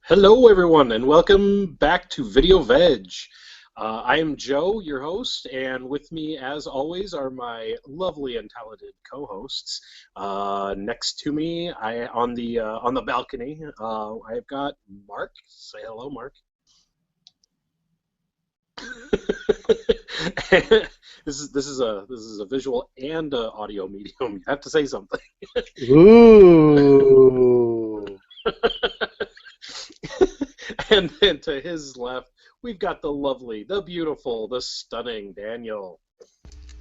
Hello, everyone, and welcome back to Video Vedge. I am Joe, your host, and with me, as always, are my lovely and talented co-hosts. Next to me, on the balcony, I've got Mark. Say hello, Mark. This is a visual and audio medium. You have to say something. Ooh. And then to his left, we've got the lovely, the beautiful, the stunning Daniel.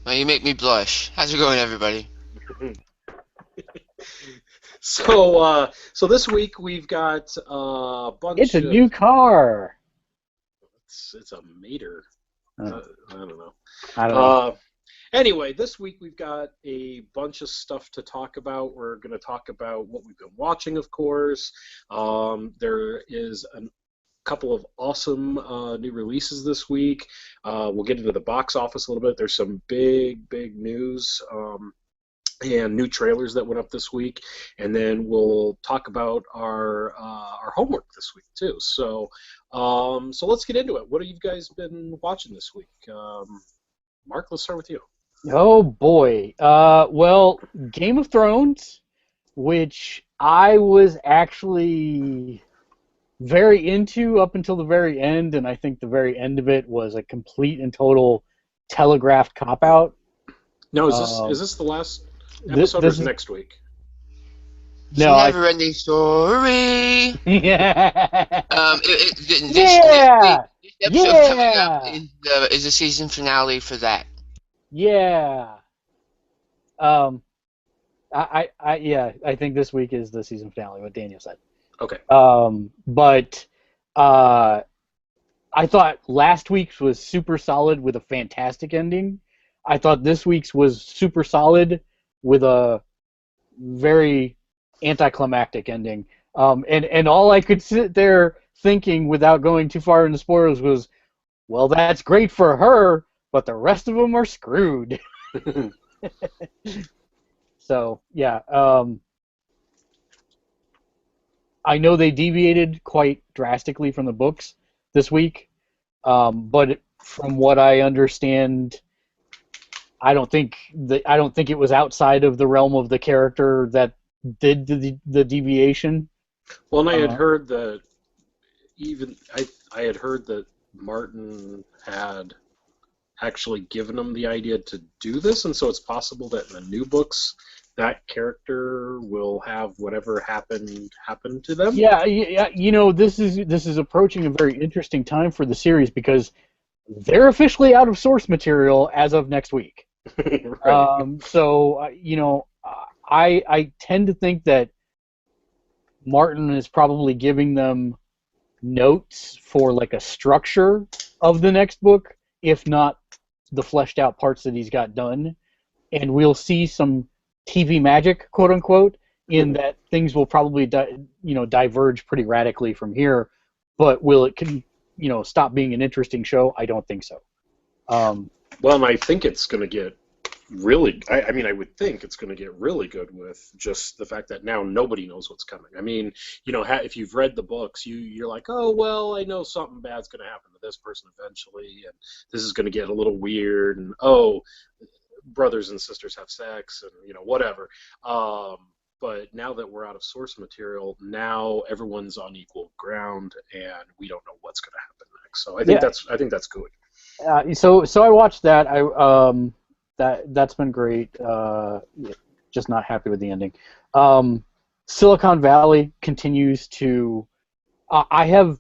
Well, you make me blush. How's it going, everybody? So this week we've got a bunch. It's a new car. It's a Mater. I don't know. I don't know. Anyway, this week we've got a bunch of stuff to talk about. We're going to talk about what we've been watching, of course. There is a couple of awesome new releases this week. We'll get into the box office a little bit. There's some big news and new trailers that went up this week, and then we'll talk about our homework this week too. So let's get into it. What have you guys been watching this week? Mark, let's start with you. Oh boy. Well, Game of Thrones, which I was actually very into up until the very end, and I think the very end of it was a complete and total telegraphed cop-out. No, is this the last episode or is next week? No, Never-ending story. Yeah. This episode coming up is the season finale for that. Yeah. I think this week is the season finale, what Daniel said. Okay. But I thought last week's was super solid with a fantastic ending. I thought this week's was super solid with a very anticlimactic ending. And all I could sit there thinking without going too far into spoilers was, well, that's great for her, but the rest of them are screwed. So, yeah. I know they deviated quite drastically from the books this week, but from what I understand, I don't think it was outside of the realm of the character that did the deviation. Well, and I had heard that I had heard that Martin had actually given him the idea to do this, and so it's possible that in the new books that character will have whatever happened to them. Yeah. You know, this is approaching a very interesting time for the series because they're officially out of source material as of next week. Right. So you know, I tend to think that Martin is probably giving them notes for like a structure of the next book, if not the fleshed out parts that he's got done, and we'll see some TV magic, quote unquote, in that things will probably diverge pretty radically from here. But will it stop being an interesting show? I don't think so. Well, and I think it's going to get really. I mean, I would think it's going to get really good with just the fact that now nobody knows what's coming. I mean, if you've read the books, you're like, oh well, I know something bad's going to happen to this person eventually, and this is going to get a little weird, and brothers and sisters have sex, and whatever. But now that we're out of source material, now everyone's on equal ground, and we don't know what's going to happen next. So I think that's good. So I watched that. That's been great. Just not happy with the ending. Silicon Valley continues to. I have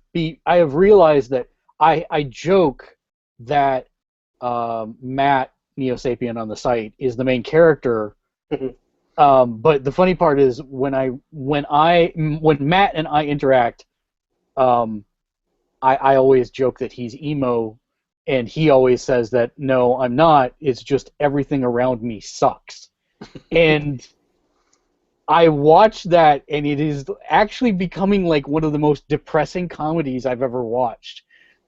realized that I joke that Matt Neo Sapien on the site, is the main character. But the funny part is when Matt and I interact, I always joke that he's emo, and he always says that no, I'm not. It's just everything around me sucks. And I watched that, and it is actually becoming like one of the most depressing comedies I've ever watched,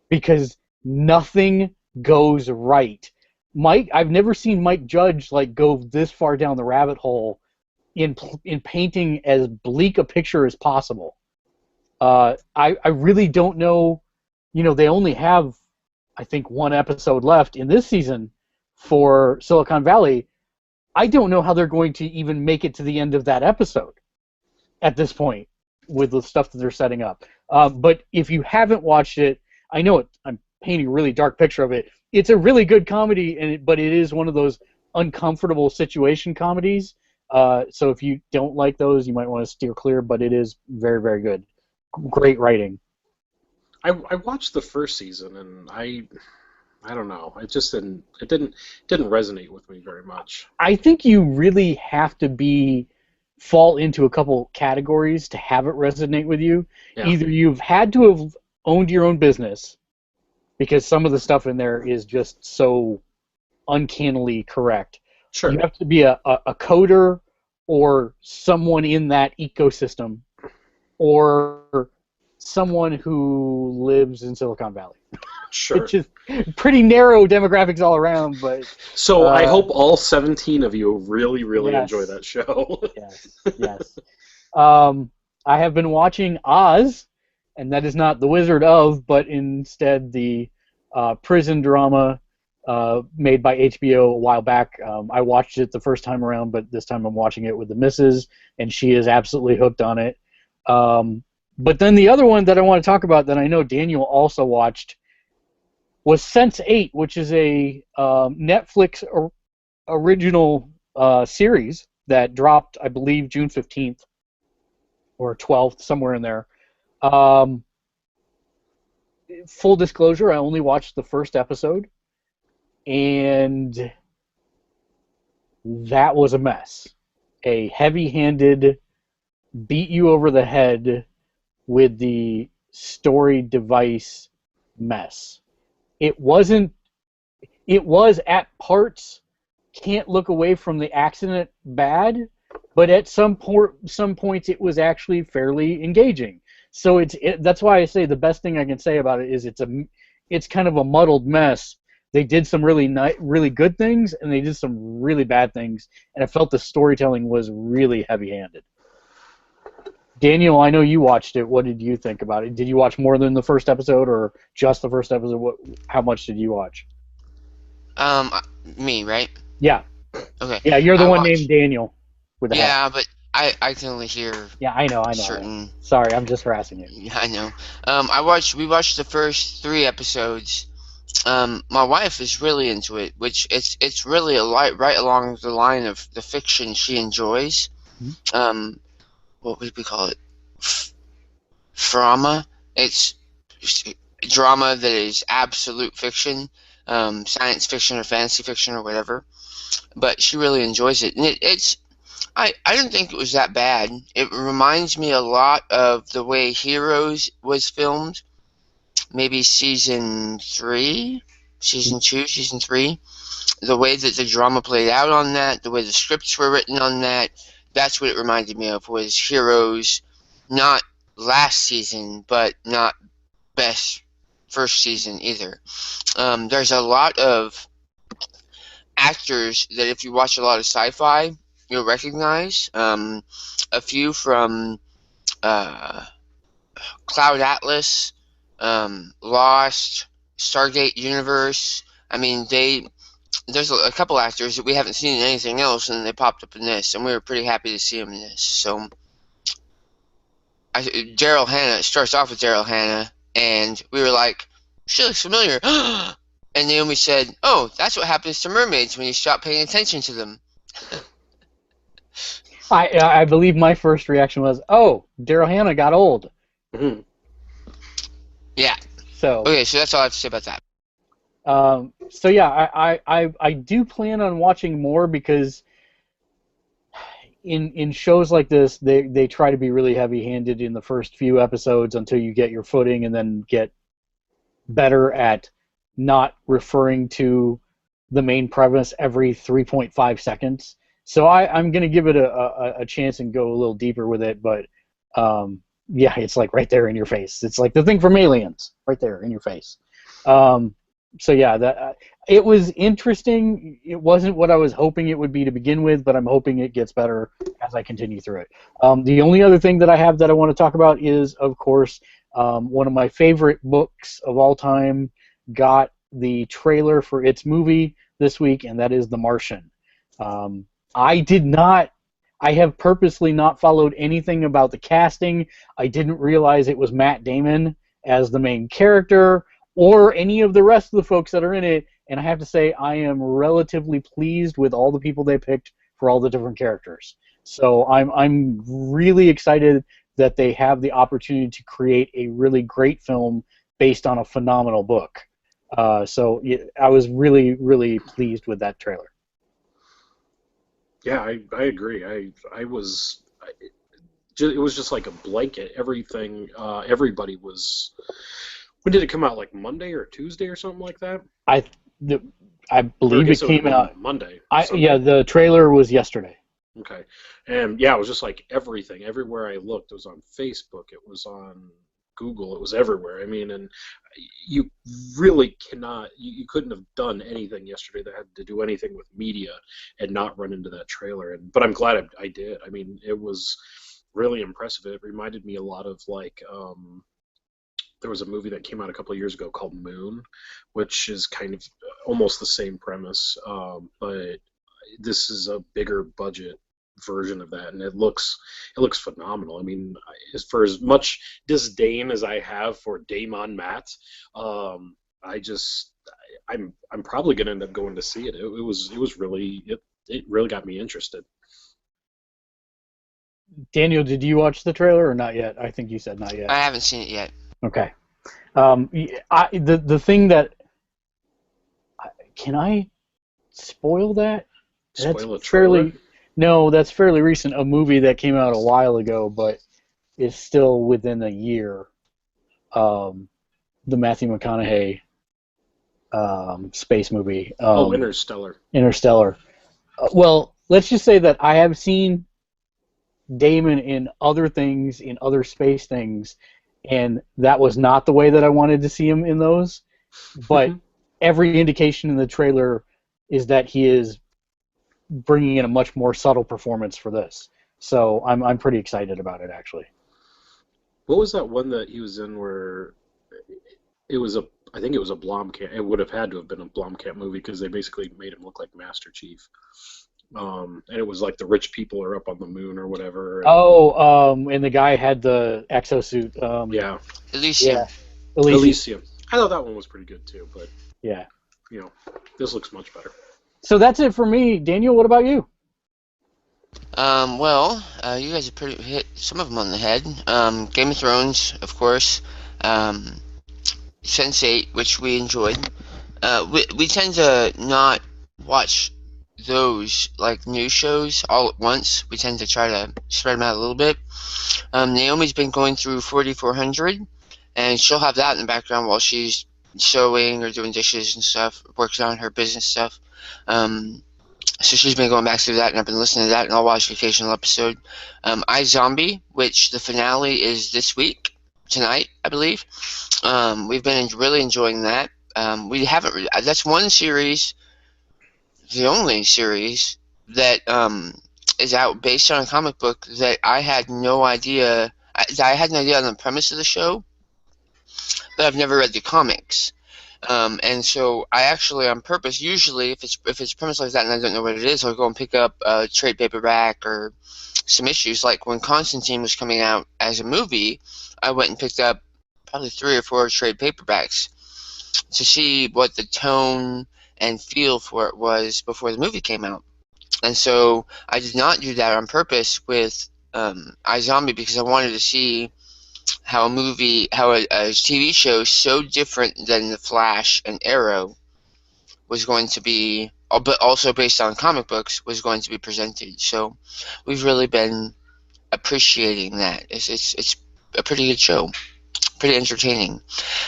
because nothing goes right. I've never seen Mike Judge like go this far down the rabbit hole in painting as bleak a picture as possible. I really don't know. They only have, I think, one episode left in this season for Silicon Valley. I don't know how they're going to even make it to the end of that episode at this point with the stuff that they're setting up. But if you haven't watched it, I know I'm painting a really dark picture of it. It's a really good comedy, but it is one of those uncomfortable situation comedies. So if you don't like those, you might want to steer clear, but it is very, very good. Great writing. I watched the first season, and I don't know. It just didn't resonate with me very much. I think you really have to fall into a couple categories to have it resonate with you. Yeah. Either you've had to have owned your own business, because some of the stuff in there is just so uncannily correct. Sure. You have to be a coder or someone in that ecosystem, or someone who lives in Silicon Valley. Sure. Which is pretty narrow demographics all around, but... So I hope all 17 of you really, really enjoy that show. Yes. I have been watching Oz, and that is not The Wizard of, but instead the prison drama made by HBO a while back. I watched it the first time around, but this time I'm watching it with the missus, and she is absolutely hooked on it. But then the other one that I want to talk about that I know Daniel also watched was Sense8, which is a Netflix original series that dropped, I believe, June 15th or 12th, somewhere in there. Full disclosure, I only watched the first episode, and that was a mess. A heavy-handed, beat you over the head with the story device mess. It was at parts, can't look away from the accident bad, but at some points it was actually fairly engaging. So that's why I say the best thing I can say about it is it's kind of a muddled mess. They did some really good things, and they did some really bad things, and I felt the storytelling was really heavy-handed. Daniel, I know you watched it. What did you think about it? Did you watch more than the first episode, or just the first episode? How much did you watch? Me, right? Yeah. Okay. Yeah, you're the one named Daniel. Yeah, but I can only hear. Yeah, I know. Certain. Sorry, I'm just harassing you. Yeah, I know. We watched the first 3 episodes. My wife is really into it, which it's really right along the line of the fiction she enjoys. Mm-hmm. What would we call it? Drama. It's drama that is absolute fiction, science fiction or fantasy fiction or whatever. But she really enjoys it, and I don't think it was that bad. It reminds me a lot of the way Heroes was filmed. Maybe season 3, season 2, season 3. The way that the drama played out on that, the way the scripts were written on that, that's what it reminded me of, was Heroes. Not last season, but not best first season either. There's a lot of actors that if you watch a lot of sci-fi, you'll recognize. A few from Cloud Atlas, Lost, Stargate Universe. I mean, there's a couple actors that we haven't seen in anything else, and they popped up in this, and we were pretty happy to see them in this. So, Daryl Hannah, it starts off with Daryl Hannah, and we were like, she looks familiar. And Naomi said, oh, that's what happens to mermaids when you stop paying attention to them. I believe my first reaction was, oh, Daryl Hannah got old. Mm-hmm. Yeah. So. Okay, so that's all I have to say about that. So yeah, I do plan on watching more because in shows like this, they try to be really heavy-handed in the first few episodes until you get your footing, and then get better at not referring to the main premise every 3.5 seconds. So I'm going to give it a chance and go a little deeper with it, but yeah, it's like right there in your face. It's like the thing from Aliens, right there in your face. So yeah, that it was interesting. It wasn't what I was hoping it would be to begin with, but I'm hoping it gets better as I continue through it. The only other thing that I have that I want to talk about is, of course, one of my favorite books of all time got the trailer for its movie this week, and that is The Martian. I did not. I have purposely not followed anything about the casting. I didn't realize it was Matt Damon as the main character, or any of the rest of the folks that are in it, and I have to say I am relatively pleased with all the people they picked for all the different characters. So I'm really excited that they have the opportunity to create a really great film based on a phenomenal book. So I was really, really pleased with that trailer. Yeah, I agree. I was. It was just like a blanket. Everything. Everybody was. When did it come out? Like Monday or Tuesday or something like that? I believe it came out Monday. Yeah, the trailer was yesterday. Okay, and yeah, it was just like everything. Everywhere I looked, it was on Facebook. It was on Google. It was everywhere. I mean, and you really cannot. You couldn't have done anything yesterday that had to do anything with media and not run into that trailer. But I'm glad I did. I mean, it was really impressive. It reminded me a lot of like. There was a movie that came out a couple of years ago called Moon, which is kind of almost the same premise, but this is a bigger budget version of that, and it looks phenomenal. I mean, for as much disdain as I have for Damon Matt, I'm probably going to end up going to see it. It really got me interested. Daniel, did you watch the trailer or not yet? I think you said not yet. I haven't seen it yet. Okay. The thing that can I spoil that? Spoil a trailer? No, that's fairly recent. A movie that came out a while ago, but is still within a year. The Matthew McConaughey space movie. Interstellar. Interstellar. Well, let's just say that I have seen Damon in other things, in other space things, and that was not the way that I wanted to see him in those. But every indication in the trailer is that he is bringing in a much more subtle performance for this. So I'm pretty excited about it, actually. What was that one that he was in where it was I think it was a Blomkamp. It would have had to have been a Blomkamp movie because they basically made him look like Master Chief. And it was like the rich people are up on the moon or whatever. And the guy had the exosuit. Yeah. Elysium. Elysium. I thought that one was pretty good too, but yeah, this looks much better. So that's it for me. Daniel, what about you? You guys have pretty hit some of them on the head. Game of Thrones, of course. Sense8, which we enjoyed. We tend to not watch those like news shows all at once. We tend to try to spread them out a little bit. Naomi's been going through 4400, and she'll have that in the background while she's sewing or doing dishes and stuff, working on her business stuff. So she's been going back through that, and I've been listening to that, and I'll watch the occasional episode. iZombie, which the finale is this week, tonight, I believe. We've been really enjoying that. We haven't. That's one series, the only series that is out based on a comic book that I had no idea. I had an idea on the premise of the show, but I've never read the comics. And so I actually, on purpose, usually if it's premise like that and I don't know what it is, I'll go and pick up a trade paperback or some issues. Like when Constantine was coming out as a movie, I went and picked up probably 3 or 4 trade paperbacks to see what the tone and feel for it was before the movie came out. And so I did not do that on purpose with iZombie because I wanted to see how a TV show so different than The Flash and Arrow was going to be, but also based on comic books, was going to be presented. So we've really been appreciating that. It's a pretty good show, pretty entertaining.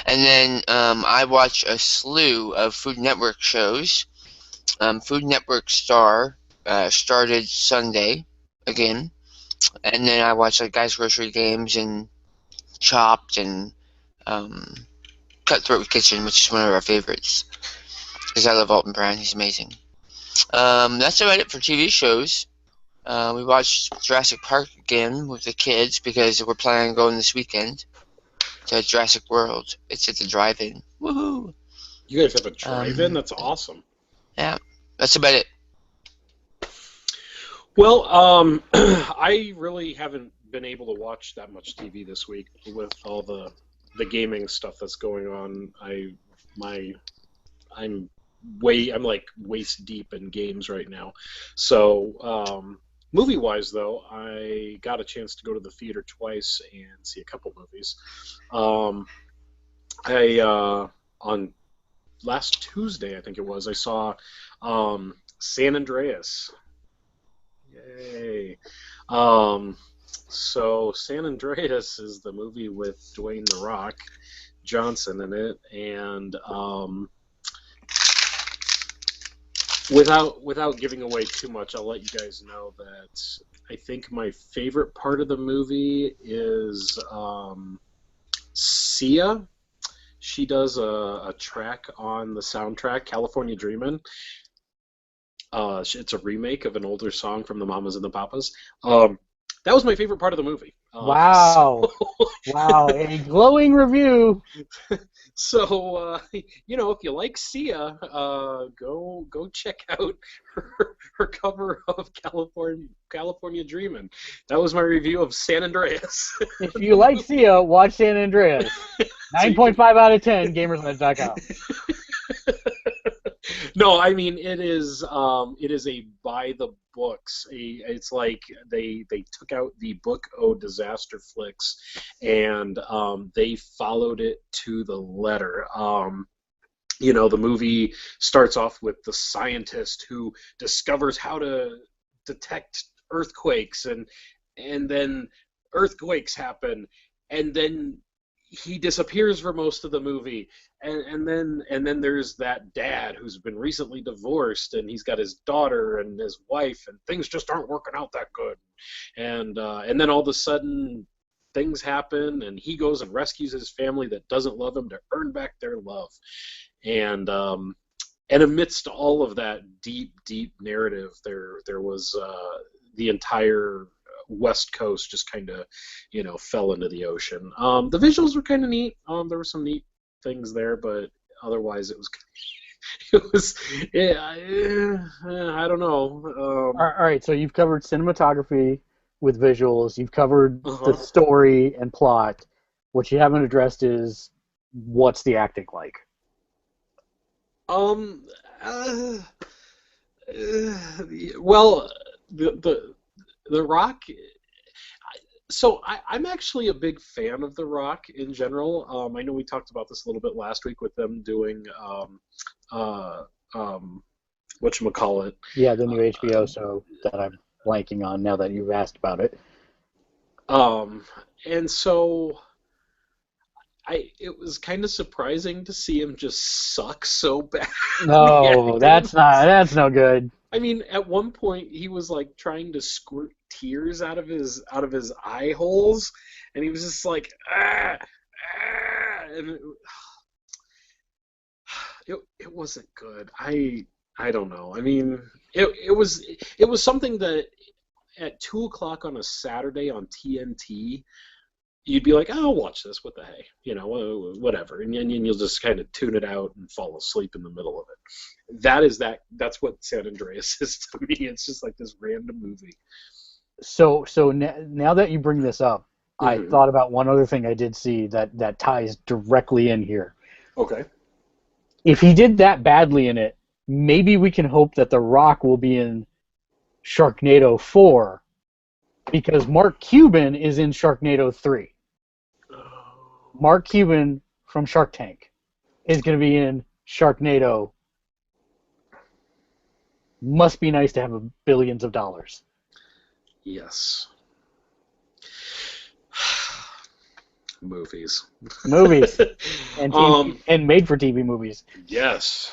And then I watch a slew of Food Network shows. Food Network Star started Sunday again, and then I watch like Guys Grocery Games and Chopped and Cutthroat Kitchen, which is one of our favorites because I love Alton Brown. He's amazing. That's about it for TV shows. We watched Jurassic Park again with the kids because we're planning on going this weekend to Jurassic World. It's at the drive-in. Woohoo! You guys have a drive-in? That's awesome. Yeah, that's about it. Well, I really haven't been able to watch that much TV this week with all the gaming stuff that's going on. I'm like waist deep in games right now. So movie-wise, though, I got a chance to go to the theater twice and see a couple movies. On last Tuesday, I think it was, I saw San Andreas. Yay. So San Andreas is the movie with Dwayne "The Rock" Johnson in it, and without giving away too much, I'll let you guys know that I think my favorite part of the movie is Sia. She does a track on the soundtrack, California Dreamin'. It's a remake of an older song from the Mamas and the Papas. That was my favorite part of the movie. Wow. Wow, a glowing review. So, if you like Sia, go check out her cover of California Dreamin'. That was my review of San Andreas. If you like Sia, watch San Andreas. 9.5 out of 10, gamersnet.com. No, I mean it is a by the books. It's like they took out the book "Oh Disaster Flicks" and they followed it to the letter. The movie starts off with the scientist who discovers how to detect earthquakes, and then earthquakes happen, and then he disappears for most of the movie, and then there's that dad who's been recently divorced, and he's got his daughter and his wife, and things just aren't working out that good, and then all of a sudden things happen, and he goes and rescues his family that doesn't love him to earn back their love, and amidst all of that deep narrative, there was the entire West Coast just kind of, fell into the ocean. The visuals were kind of neat. There were some neat things there, but otherwise it was, I don't know. All right, so you've covered cinematography with visuals. You've covered the story and plot. What you haven't addressed is what's the acting like? Well, the Rock. So I'm actually a big fan of The Rock in general. I know we talked about this a little bit last week with them doing whatchamacallit. Yeah, the new HBO show that I'm blanking on now that you've asked about it. And so it was kind of surprising to see him just suck so bad. No, that's no good. I mean, at one point he was like trying to squirt tears out of his eye holes, and he was just like, and it wasn't good. I don't know. I mean, it was something that at 2:00 on a Saturday on TNT, you'd be like, oh, I'll watch this. What the hey, whatever, and you'll just kind of tune it out and fall asleep in the middle of it. That's what San Andreas is to me. It's just like this random movie. So now that you bring this up, I thought about one other thing I did see that ties directly in here. Okay. If he did that badly in it, maybe we can hope that The Rock will be in Sharknado 4, because Mark Cuban is in Sharknado 3. Mark Cuban from Shark Tank is going to be in Sharknado must be nice to have billions of dollars. Yes. Movies. Movies and TV, and made-for-TV movies. Yes.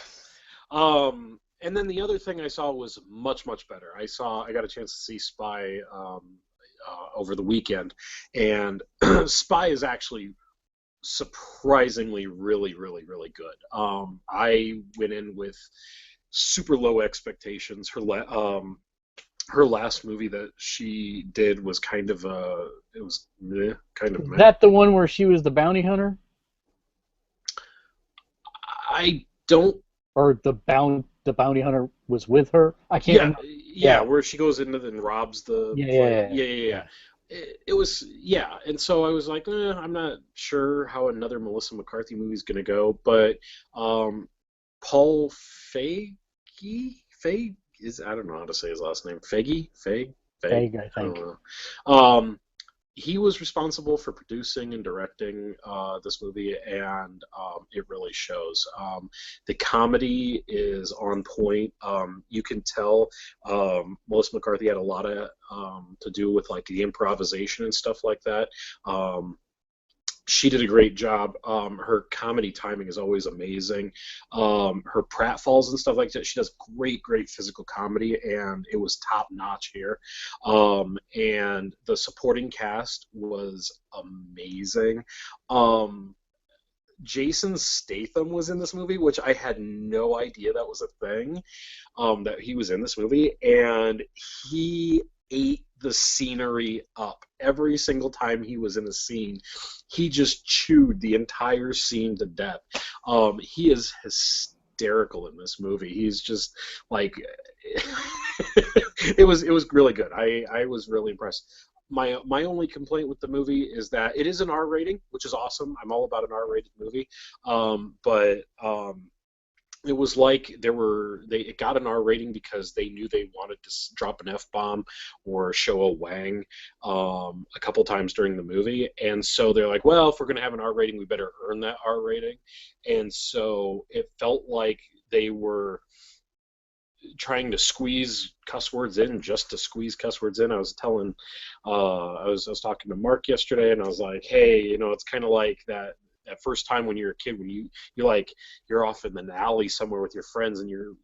And then the other thing I saw was much, much better. I got a chance to see Spy over the weekend, and Spy is actually surprisingly really, really, really good. I went in with super low expectations. Her last movie that she did was kind of meh. Is that the one where she was the bounty hunter? I don't. Or the bounty hunter was with her? I can't remember. Yeah, where she goes into and robs the... Yeah. It was, and so I was like, I'm not sure how another Melissa McCarthy movie is going to go, but Paul Feig, I don't know how to say his last name. Feig, I think. I don't know. He was responsible for producing and directing this movie, and it really shows. The comedy is on point. You can tell Melissa McCarthy had a lot of to do with like the improvisation and stuff like that. She did a great job. Her comedy timing is always amazing. Her pratfalls and stuff like that, she does great physical comedy, and it was top notch here. And the supporting cast was amazing. Jason Statham was in this movie, which I had no idea that was a thing, that he was in this movie, and he ate the scenery up. Every single time he was in a scene, he just chewed the entire scene to death. He is hysterical in this movie. He's just like it was really good. I was really impressed. My only complaint with the movie is that it is an R rating, which is awesome. I'm all about an R-rated movie, but it was like it got an R rating because they knew they wanted to drop an F-bomb or show a wang a couple times during the movie, and so they're like, well, if we're going to have an R rating, we better earn that R rating. And so it felt like they were trying to squeeze cuss words in just to squeeze cuss words in. I was telling, I was talking to Mark yesterday, and I was like, hey, it's kind of like that first time when you're a kid, when you're off in an alley somewhere with your friends, and you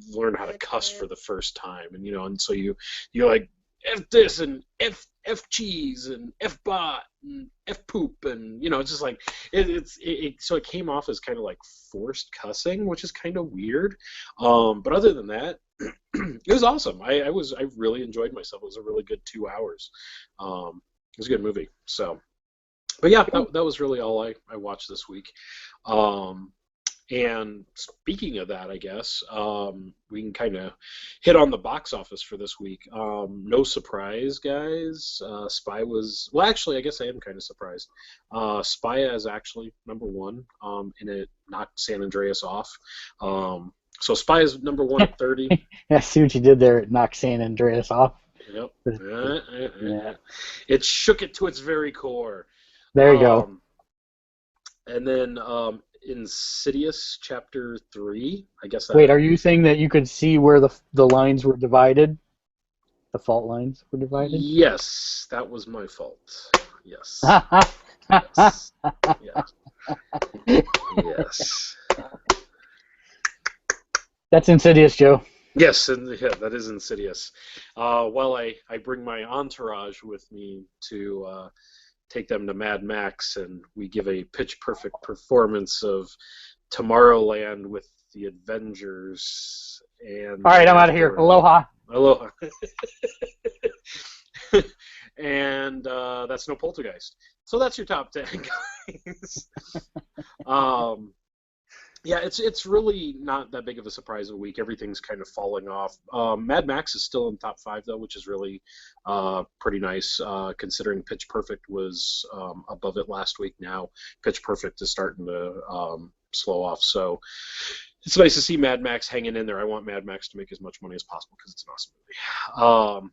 learn how to cuss for the first time, and so you're like, F this and F cheese and F bot and F poop, and it's just like so it came off as kind of like forced cussing, which is kind of weird. But other than that, it was awesome. I really enjoyed myself. It was a really good 2 hours. It was a good movie. So, but yeah, that was really all I watched this week. And speaking of that, I guess we can kind of hit on the box office for this week. No surprise, guys. Spy was... Well, actually, I guess I am kind of surprised. Spy is actually number one, and it knocked San Andreas off. So Spy is number one at 30. I see what you did there. It knocked San Andreas off. Yep. Yeah. It shook it to its very core. There you go. And then... Insidious Chapter 3, I guess. Wait, are you saying that you could see where the lines were divided? The fault lines were divided? Yes, that was my fault. Yes. Yes. Yes. That's Insidious, Joe. Yes, and that is Insidious. Well, I bring my entourage with me to take them to Mad Max, and we give a pitch-perfect performance of Tomorrowland with the Avengers. And all right, I'm out of here. Aloha. Aloha. And that's no Poltergeist. So that's your top 10, guys. Yeah, it's really not that big of a surprise of a week. Everything's kind of falling off. Mad Max is still in top 5, though, which is really pretty nice, considering Pitch Perfect was above it last week. Now Pitch Perfect is starting to slow off. So it's nice to see Mad Max hanging in there. I want Mad Max to make as much money as possible because it's an awesome movie.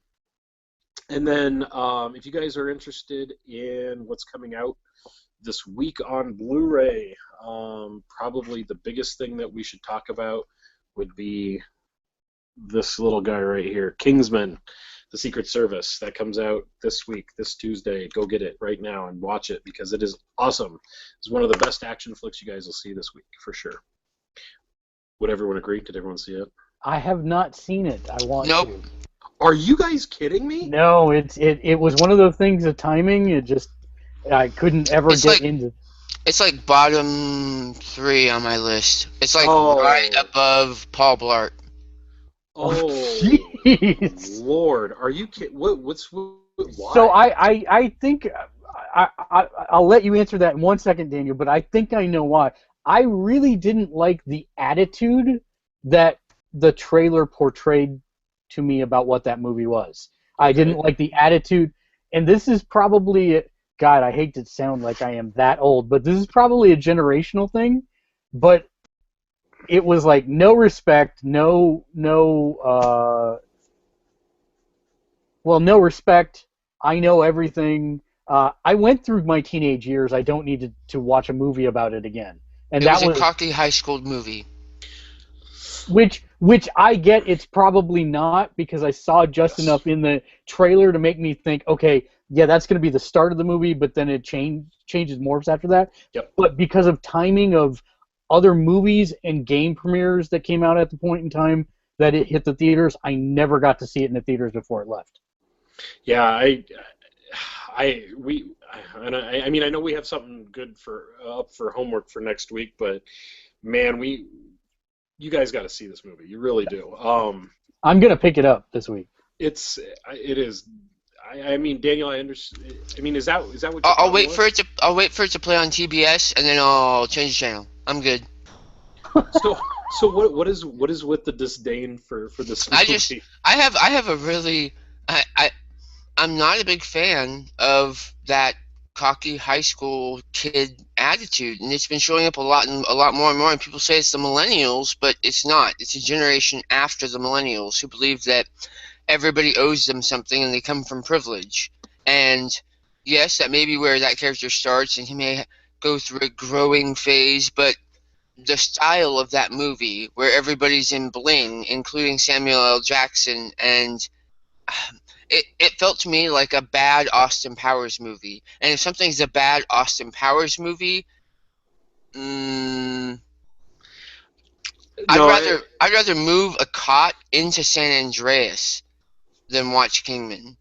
And then if you guys are interested in what's coming out this week on Blu-ray, probably the biggest thing that we should talk about would be this little guy right here, Kingsman, The Secret Service. That comes out this week, this Tuesday. Go get it right now and watch it because it is awesome. It's one of the best action flicks you guys will see this week for sure. Would everyone agree? Did everyone see it? I have not seen it. I want Nope. to. Are you guys kidding me? No, it was one of those things of timing. It just I couldn't ever It's get like- into. It's like bottom 3 on my list. It's like Oh. right above Paul Blart. Oh, Jeez. Lord, are you kidding? Why? So I think I'll let you answer that in 1 second, Daniel. But I think I know why. I really didn't like the attitude that the trailer portrayed to me about what that movie was. I didn't like the attitude, and this is probably God. I hate to sound like I am that old, but this is probably a generational thing. But it was like no respect, no respect. I know everything. I went through my teenage years. I don't need to watch a movie about it again. And It that was a cocky high school movie. which I get. It's probably not because I saw just enough in the trailer to make me think, okay, yeah, that's going to be the start of the movie, but then it changes morphs after that. Yep. But because of timing of other movies and game premieres that came out at the point in time that it hit the theaters, I never got to see it in the theaters before it left. Yeah, I mean, I know we have something good up for homework for next week, but man, you guys got to see this movie. You really do. I'm gonna pick it up this week. It is. I mean, Daniel, I understand. I mean, is that what? I'll wait for it to. I'll wait for it to play on TBS, and then I'll change the channel. I'm good. So what is with the disdain for this movie? I have a really I'm not a big fan of that cocky high school kid attitude, and it's been showing up a lot more and more. And people say it's the millennials, but it's not. It's a generation after the millennials who believe that everybody owes them something and they come from privilege. And yes, that may be where that character starts, and he may go through a growing phase, but the style of that movie, where everybody's in bling, including Samuel L. Jackson, and it felt to me like a bad Austin Powers movie. And if something's a bad Austin Powers movie, I'd rather move a cot into San Andreas than watch Kingman.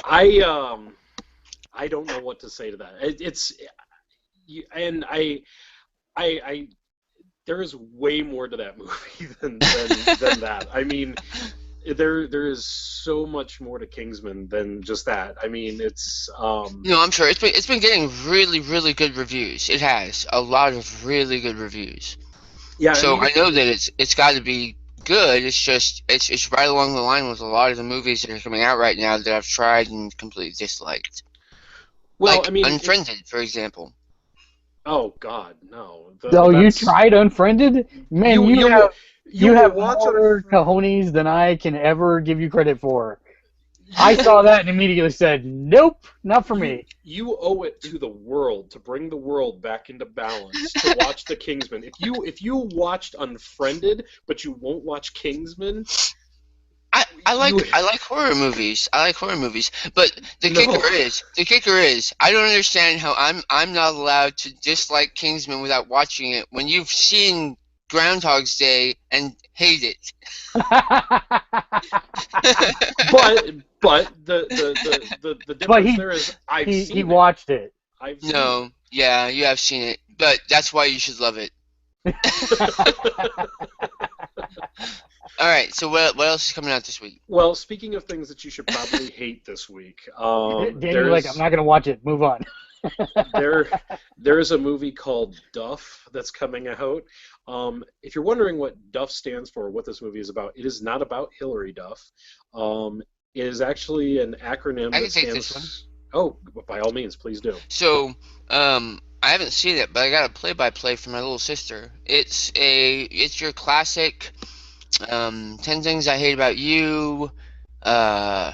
I don't know what to say to that. There is way more to that movie than that. I mean, there is so much more to Kingsman than just that. I mean, it's No, I'm sure it's been getting really, really good reviews. It has a lot of really good reviews. Yeah. So I know that it's got to be good. It's just it's right along the line with a lot of the movies that are coming out right now that I've tried and completely disliked. Well, like I mean, Unfriended, for example. Oh God, no. You tried Unfriended? Man, you have more cojones than I can ever give you credit for. I saw that and immediately said, nope, not for me. You owe it to the world to bring the world back into balance to watch the Kingsman. If you watched Unfriended but you won't watch Kingsman, I like horror movies. I like horror movies, but the kicker is I don't understand how I'm not allowed to dislike Kingsman without watching it when you've seen Groundhog's Day and hate it. but the difference there is he watched it. Yeah, you have seen it, but that's why you should love it. All right, so what else is coming out this week? Well, speaking of things that you should probably hate this week, Daniel's like, I'm not going to watch it. Move on. there is a movie called Duff that's coming out. If you're wondering what Duff stands for, what this movie is about, it is not about Hillary Duff. It is actually an acronym I that can take stands. this one. Oh, by all means, please do. So, I haven't seen it, but I got a play-by-play from my little sister. It's your classic 10 Things I Hate About You. I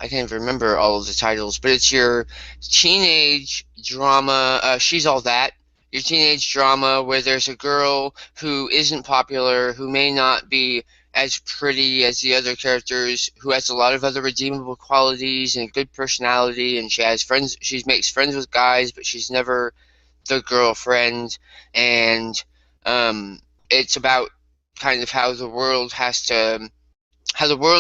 can't even remember all of the titles, but it's your teenage drama. She's All That. your teenage drama where there's a girl who isn't popular, who may not be as pretty as the other characters, who has a lot of other redeemable qualities and a good personality, and she has friends. She makes friends with guys, but she's never the girlfriend, and it's about kind of how the world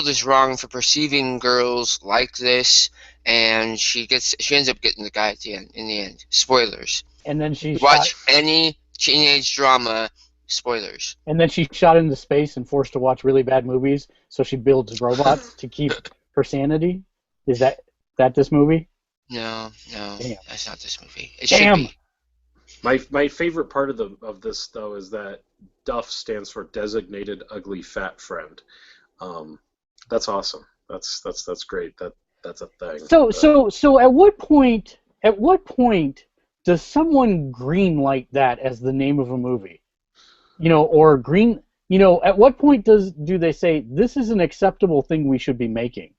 is wrong for perceiving girls like this, and she ends up getting the guy at the end. In the end, spoilers. And then she Watch any teenage drama. Spoilers. And then she's shot into space and forced to watch really bad movies, so she builds robots to keep her sanity. Is that this movie? No, Damn. That's not this movie. It Damn. should be. My favorite part of this though is that DUF stands for Designated Ugly Fat Friend. That's awesome. That's great. That's a thing. So at what point does someone greenlight that as the name of a movie? Or at what point do they say this is an acceptable thing we should be making?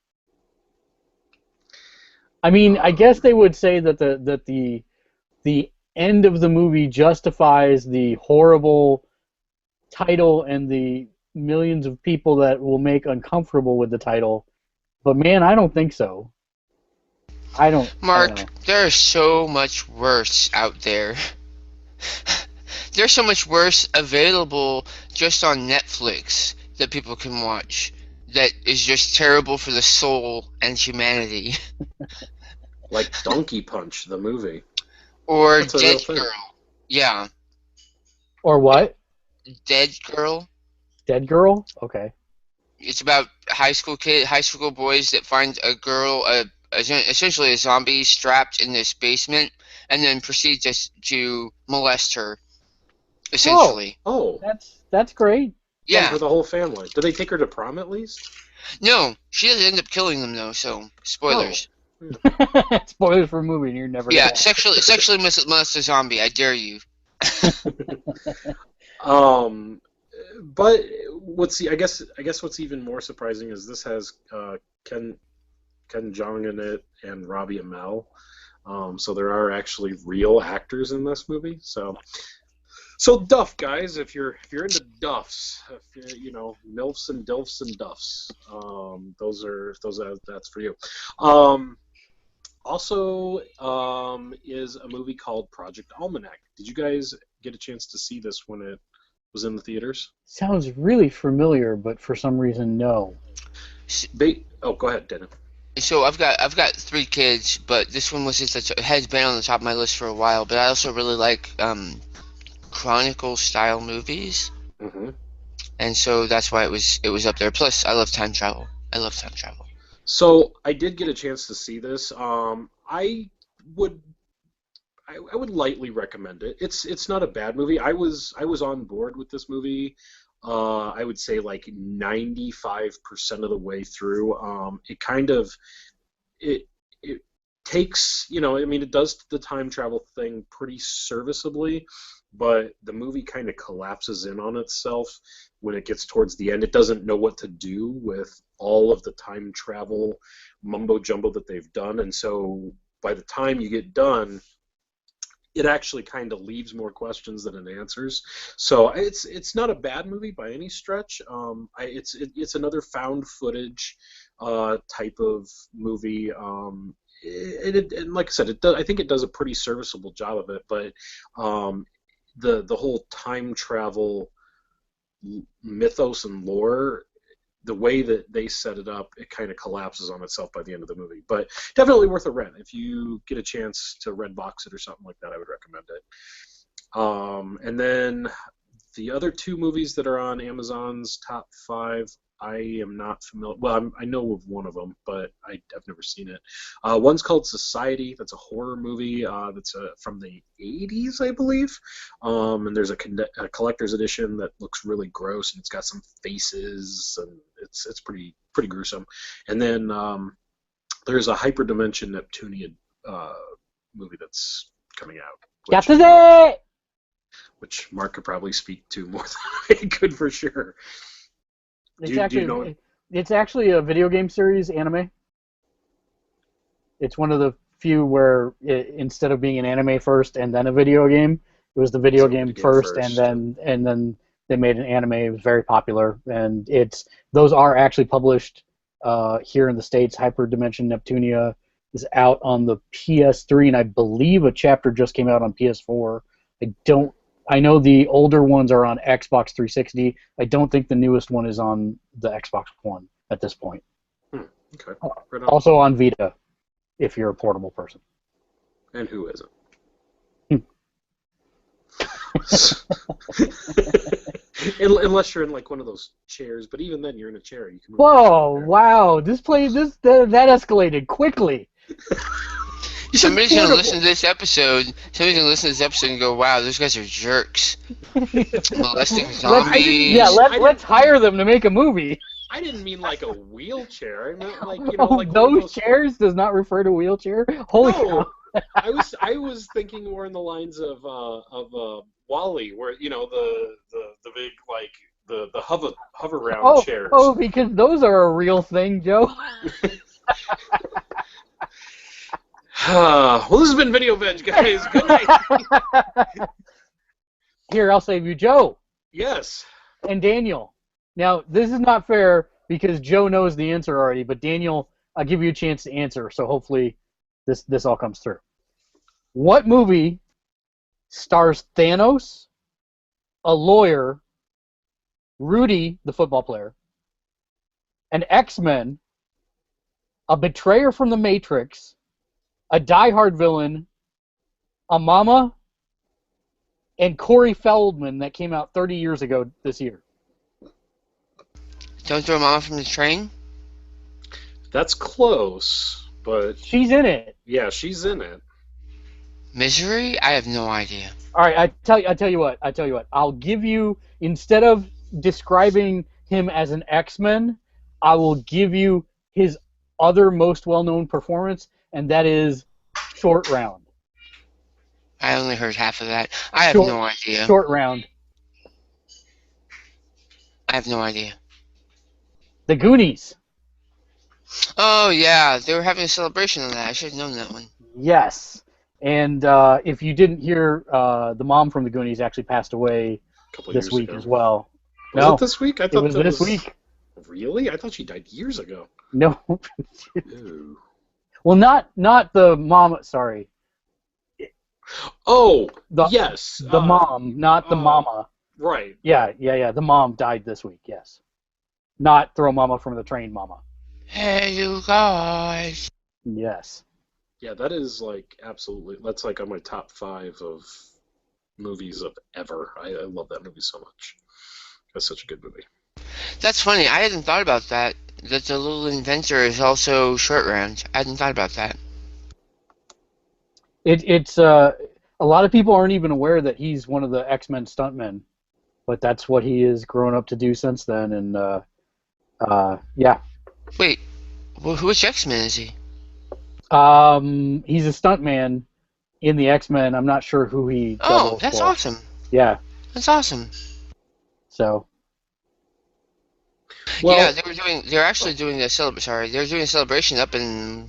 I mean, I guess they would say that the end of the movie justifies the horrible title and the millions of people that will make uncomfortable with the title. But man, I don't think so. Mark, there's so much worse out there. There's so much worse available just on Netflix that people can watch that is just terrible for the soul and humanity. Like Donkey Punch, the movie. Or Dead Girl. Yeah. Or what? Dead Girl. Dead Girl? Okay. It's about high school boys that find a girl, essentially a zombie, strapped in this basement, and then proceed to molest her. Essentially. Oh. That's great. Yeah. For the whole family. Do they take her to prom at least? No, she doesn't end up killing them though. So spoilers. Spoilers for a movie, and you're never. Yeah, sexually molest a zombie. I dare you. But I guess what's even more surprising is this has Ken Jeong in it and Robbie Amell. So there are actually real actors in this movie. So DUF, guys, if you're into DUFs, MILFs and DILFs and DUFs, that's for you. Also, is a movie called Project Almanac. Did you guys get a chance to see this when it was in the theaters? Sounds really familiar, but for some reason, no. Go ahead, Dennis. So I've got 3 kids, but this one has been on the top of my list for a while. But I also really like Chronicle style movies, and so that's why it was up there. Plus, I love time travel. So I did get a chance to see this. I would lightly recommend it. It's not a bad movie. I was on board with this movie. I would say like 95% of the way through. It takes, it does the time travel thing pretty serviceably, but the movie kind of collapses in on itself when it gets towards the end. It doesn't know what to do with all of the time travel mumbo jumbo that they've done, and so by the time you get done, it actually kind of leaves more questions than it answers. So it's not a bad movie by any stretch. It's another found footage type of movie. And like I said, I think it does a pretty serviceable job of it. But the whole time travel mythos and lore, the way that they set it up, it kind of collapses on itself by the end of the movie. But definitely worth a rent. If you get a chance to Redbox it or something like that, I would recommend it. And then the other 2 movies that are on Amazon's top 5, I am not familiar. Well, I know of one of them, but I've never seen it. One's called Society. That's a horror movie. That's from the 80s, I believe. And there's a collector's edition that looks really gross, and it's got some faces, and it's pretty gruesome. And then there's a Hyperdimension Neptunian movie that's coming out. Which Mark could probably speak to more than I could for sure. It's actually a video game series anime. It's one of the few where instead of being an anime first and then a video game, It was the video So game the game first, first. and then they made an anime. It was very popular, and those are actually published here in the States. Hyperdimension Neptunia is out on the PS3, and I believe a chapter just came out on PS4. I know the older ones are on Xbox 360. I don't think the newest one is on the Xbox One at this point. Okay. Right on. Also on Vita, if you're a portable person. And who isn't? Unless you're in like one of those chairs, but even then you're in a chair. You can move Whoa! Wow! That escalated quickly. Somebody's gonna listen to this episode. Somebody's gonna listen to this episode and go, "Wow, those guys are jerks, molesting zombies." Let's hire them to make a movie. I didn't mean like a wheelchair. I meant like like those chairs does not refer to wheelchair. Holy cow! I was thinking more in the lines of Wall-E, where the big like the hover round chairs. Oh, because those are a real thing, Joe. Well, this has been Video Vedge, guys. Good night. Here, I'll save you, Joe. Yes. And Daniel. Now, this is not fair because Joe knows the answer already, but Daniel, I'll give you a chance to answer, so hopefully this all comes through. What movie stars Thanos, a lawyer, Rudy, the football player, an X-Men, a betrayer from the Matrix, a die-hard villain, a mama, and Corey Feldman that came out 30 years ago this year? Don't throw Mama from the train? That's close, but she's in it. Yeah, she's in it. Misery? I have no idea. All right, I tell you what. I'll give you, instead of describing him as an X-Men, I will give you his other most well-known performance, and that is Short Round. I only heard half of that. I have no idea. Short Round. I have no idea. The Goonies. Oh, yeah. They were having a celebration on that. I should have known that one. Yes. And if you didn't hear, the mom from the Goonies actually passed away this week as well. Was it this week? I thought it was this week. Really? I thought she died years ago. No. Ew. Well, not the mom. Sorry. Oh, yes. The mom, not the mama. Right. Yeah. The mom died this week, yes. Not Throw Mama from the Train Mama. Hey, you guys. Yes. Yeah, that is like absolutely. That's like on my top 5 of movies of ever. I love that movie so much. That's such a good movie. That's funny. I hadn't thought about that. That the little inventor is also Short Round. I hadn't thought about that. It's a lot of people aren't even aware that he's one of the X-Men stuntmen, but that's what he has grown up to do since then. And yeah. Wait, which X-Men is he? He's a stuntman in the X-Men. I'm not sure who he. Oh, that's awesome. Yeah. That's awesome. So. Well, yeah, they're actually doing a celebration up in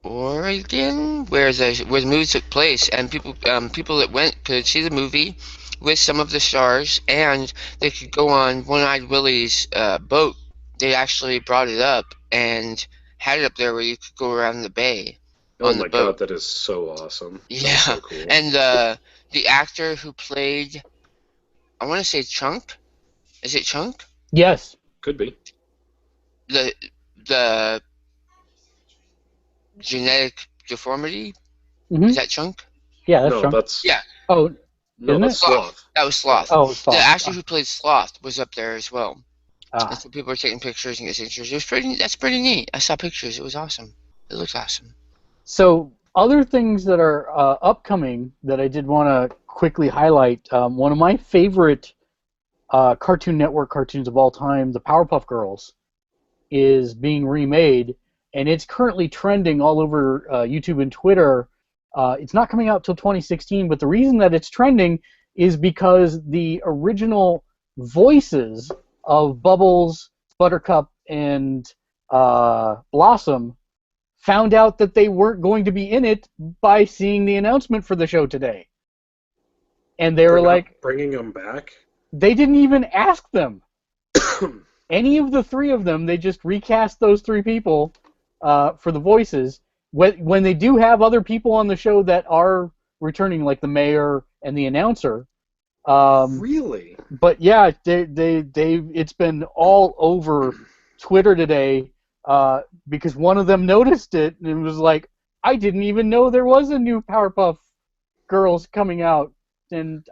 Oregon, where the movie took place, and people that went could see the movie with some of the stars, and they could go on One-Eyed Willie's boat. They actually brought it up and had it up there where you could go around the bay. Oh my god, that is so awesome. Yeah, so cool. And the actor who played, I want to say Chunk. Is it Chunk? Yes. Could be. The genetic deformity? Mm-hmm. Is that Chunk? Yeah, that's no, Chunk. that's yeah. Oh, no, isn't that's it? Sloth. That was Sloth. Oh, Sloth. The actor who played Sloth was up there as well. Ah. And so people were taking pictures and getting signatures. That's pretty neat. I saw pictures. It was awesome. It looks awesome. So other things that are upcoming that I did want to quickly highlight. One of my favorite Cartoon Network cartoons of all time, the Powerpuff Girls, is being remade, and it's currently trending all over YouTube and Twitter. It's not coming out till 2016, but the reason that it's trending is because the original voices of Bubbles, Buttercup, and Blossom found out that they weren't going to be in it by seeing the announcement for the show today. and they They're were not like, bringing them back? they didn't even ask them. Any of the three of them, they just recast those three people for the voices. When they do have other people on the show that are returning, like the mayor and the announcer. Really? But yeah, it's been all over Twitter today because one of them noticed it and it was like, I didn't even know there was a new Powerpuff Girls coming out. And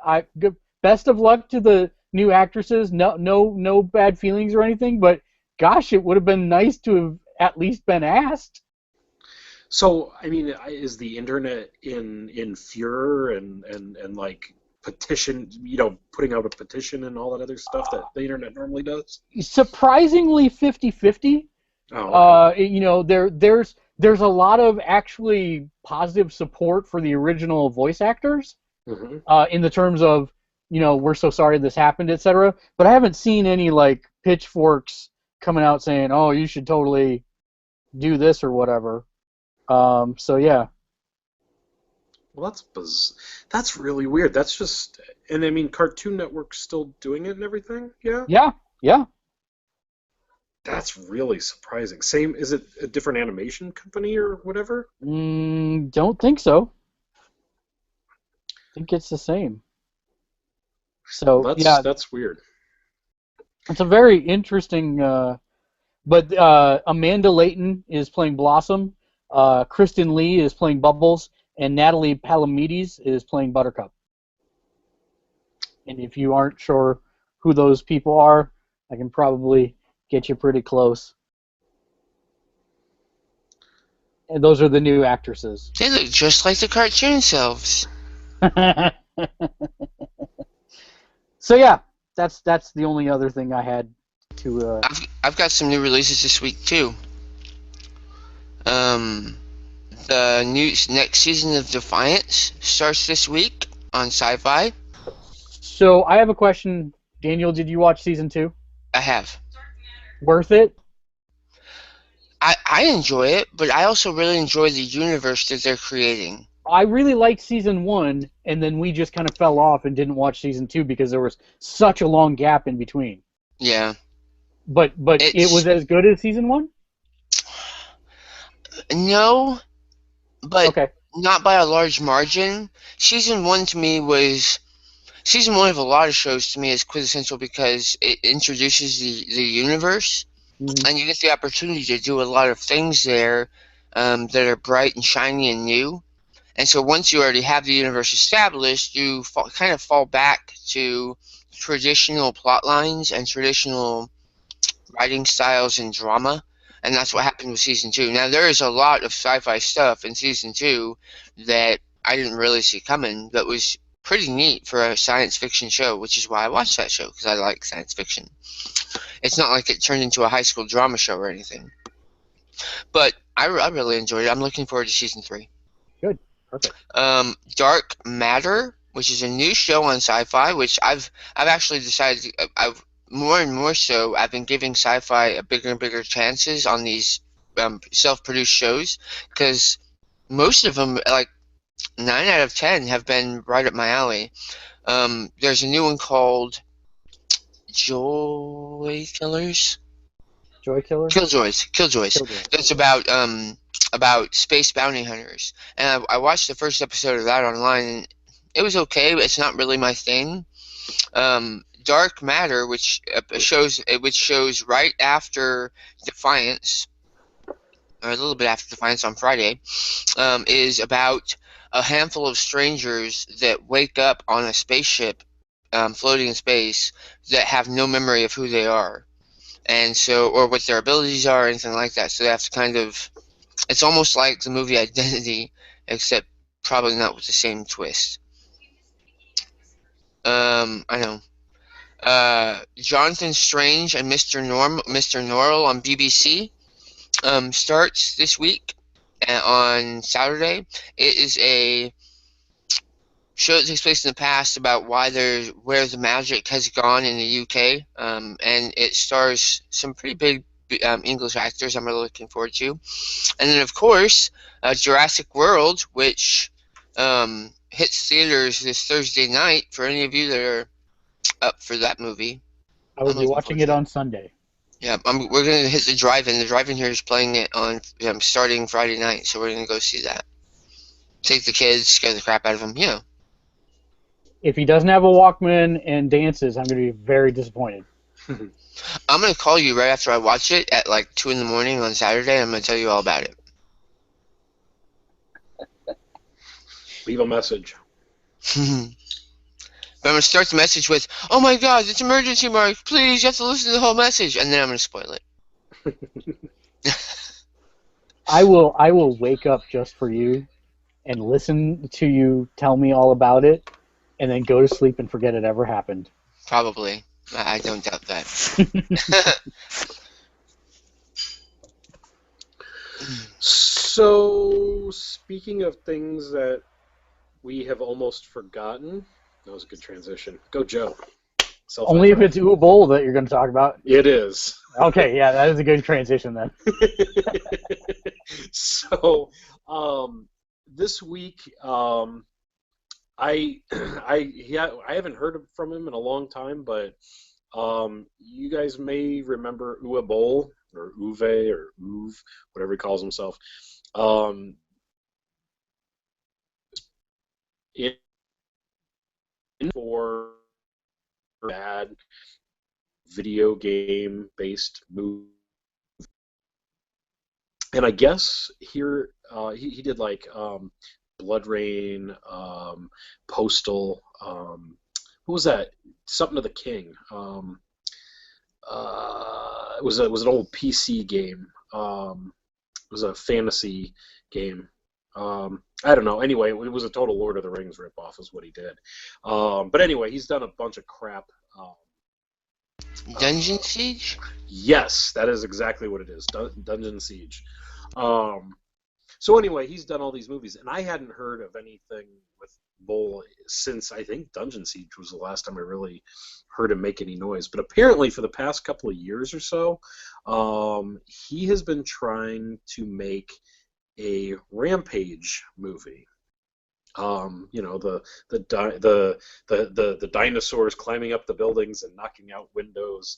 best of luck to the new actresses. No bad feelings or anything, but gosh, it would have been nice to have at least been asked. So, I mean, is the internet in furor and like petition, putting out a petition and all that other stuff that the internet normally does? Surprisingly 50-50. Oh, okay. There's a lot of actually positive support for the original voice actors Hmm. in the terms of, we're so sorry this happened, etc. But I haven't seen any like pitchforks coming out saying, oh, you should totally do this or whatever. So yeah. Well, that's really weird. That's just, and I mean, Cartoon Network's still doing it and everything. Yeah, Yeah. that's really surprising. Same, is it a different animation company or whatever? Don't think so. I think it's the same. So Well, yeah, that's weird. it's a very interesting. But Amanda Layton is playing Blossom. Kristen Lee is playing Bubbles, and Natalie Palamides is playing Buttercup. And if you aren't sure who those people are, I can probably get you pretty close. And those are the new actresses. They look just like the cartoon selves. So yeah, that's the only other thing I had to. I've got some new releases this week too. The next season of Defiance starts this week on Sci-Fi. So I have a question, Daniel. Did you watch season 2? I have. Worth it? I enjoy it, but I also really enjoy the universe that they're creating. I really liked season 1, and then we just kind of fell off and didn't watch season 2 because there was such a long gap in between. Yeah. But it was as good as season 1? No, but Okay. not by a large margin. Season 1 to me was... Season 1 of a lot of shows to me is quintessential because it introduces the universe, and you get the opportunity to do a lot of things there that are bright and shiny and new. And so once you already have the universe established, you kind of fall back to traditional plot lines and traditional writing styles and drama. And that's what happened with season 2. Now, there is a lot of sci-fi stuff in season 2 that I didn't really see coming that was pretty neat for a science fiction show, which is why I watched that show, because I like science fiction. It's not like it turned into a high school drama show or anything. But I really enjoyed it. I'm looking forward to season 3. Good. Perfect. Dark Matter, which is a new show on Sci-Fi, which I've actually decided I've more and more so I've been giving Sci-Fi a bigger and bigger chances on these self-produced shows, because most of them, like 9 out of 10, have been right up my alley. There's a new one called Joy Killers. Joy Killer? Killjoys. That's about space bounty hunters. And I watched the first episode of that online, and it was okay, but it's not really my thing. Dark Matter, which shows right after Defiance, or a little bit after Defiance on Friday, is about a handful of strangers that wake up on a spaceship floating in space that have no memory of who they are, and so, or what their abilities are, or anything like that. So they have to kind of, it's almost like the movie Identity, except probably not with the same twist. I know. Jonathan Strange and Mr. Norrell on BBC starts this week on Saturday. It is a show that takes place in the past about where the magic has gone in the UK, and it stars some pretty big English actors I'm really looking forward to. And then, of course, Jurassic World, which hits theaters this Thursday night. For any of you that are up for that movie, I will I'm be looking watching forward it to it. on Sunday. Yeah, we're gonna hit the drive-in. The drive-in here is playing it on starting Friday night, so we're gonna go see that. Take the kids, scare the crap out of them. If he doesn't have a Walkman and dances, I'm going to be very disappointed. I'm gonna call you right after I watch it at like 2 in the morning on Saturday. And I'm gonna tell you all about it. Leave a message. But I'm going to start the message with, "Oh my God, it's emergency, Mark. Please, you have to listen to the whole message." And then I'm going to spoil it. I will wake up just for you and listen to you tell me all about it and then go to sleep and forget it ever happened. Probably. I don't doubt that. So, speaking of things that we have almost forgotten, that was a good transition. Go, Joe. Only if it's Uwe Boll that you're going to talk about. It is. Okay, yeah, that is a good transition then. So, this week, I haven't heard from him in a long time, but you guys may remember Uwe Boll or Uwe or Uwe, whatever he calls himself. For bad video game based movie, and I guess here he did like Blood Rain, Postal, what was that? Something of the King. It was an old PC game. It was a fantasy game. I don't know. Anyway, it was a total Lord of the Rings ripoff, is what he did. But anyway, he's done a bunch of crap. Dungeon Siege? Yes, that is exactly what it is. Dungeon Siege. So anyway, he's done all these movies, and I hadn't heard of anything with Boll since I think Dungeon Siege was the last time I really heard him make any noise. But apparently, for the past couple of years or so, he has been trying to make a Rampage movie. You know, the dinosaurs climbing up the buildings and knocking out windows.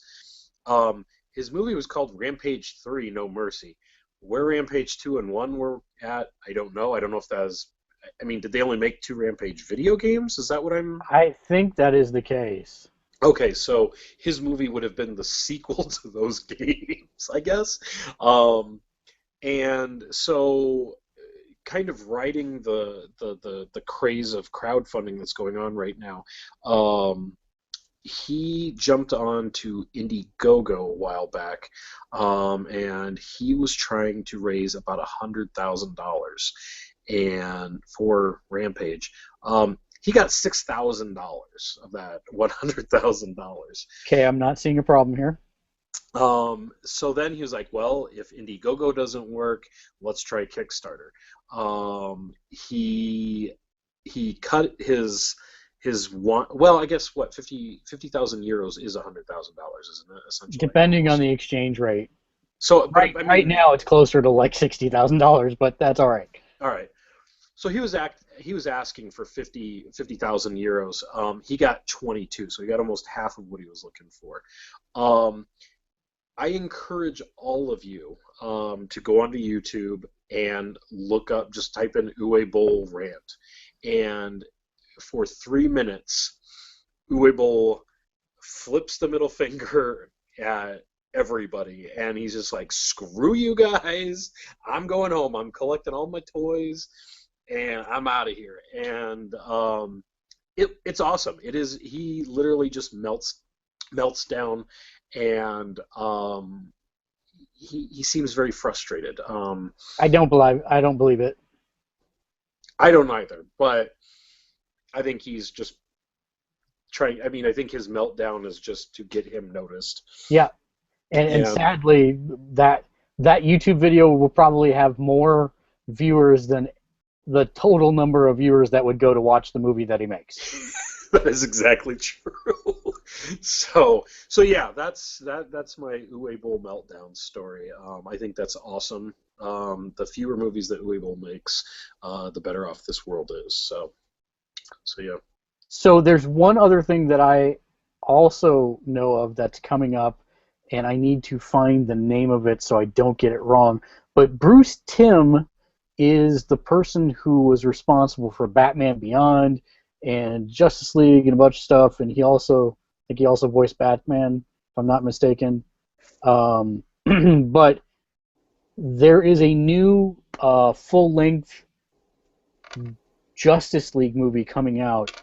His movie was called Rampage 3: No Mercy. Where Rampage 2 and 1 were at, I don't know. I don't know if that was... I mean, did they only make 2 Rampage video games? Is that what I'm... I think that is the case. Okay, so his movie would have been the sequel to those games, I guess. And so, kind of riding the craze of crowdfunding that's going on right now, he jumped on to Indiegogo a while back, and he was trying to raise about $100,000 and for Rampage. He got $6,000 of that $100,000. Okay, I'm not seeing a problem here. So then he was like, well, if Indiegogo doesn't work, let's try Kickstarter. He cut his one, well, I guess what, 50,000 euros is $100,000, isn't it, essentially? Depending on the exchange rate. So right, I mean, right now it's closer to like $60,000, but that's all right. All right. So he was asking for 50,000 euros. He got 22, so he got almost half of what he was looking for. I encourage all of you to go onto YouTube and look up, just type in Uwe Boll rant, and for 3 minutes, Uwe Boll flips the middle finger at everybody, and he's just like, screw you guys, I'm going home, I'm collecting all my toys, and I'm out of here. And it's awesome. It is. He literally just melts down, and he seems very frustrated. I don't believe it. I don't either, but I think he's just trying. I mean, I think his meltdown is just to get him noticed. Yeah, and sadly, that YouTube video will probably have more viewers than the total number of viewers that would go to watch the movie that he makes. That is exactly true. So yeah, that's my Uwe Boll meltdown story. I think that's awesome. The fewer movies that Uwe Boll makes, the better off this world is. So So yeah. So there's one other thing that I also know of that's coming up, and I need to find the name of it so I don't get it wrong. But Bruce Timm is the person who was responsible for Batman Beyond and Justice League and a bunch of stuff, and I think he also voiced Batman, if I'm not mistaken. But there is a new full-length Justice League movie coming out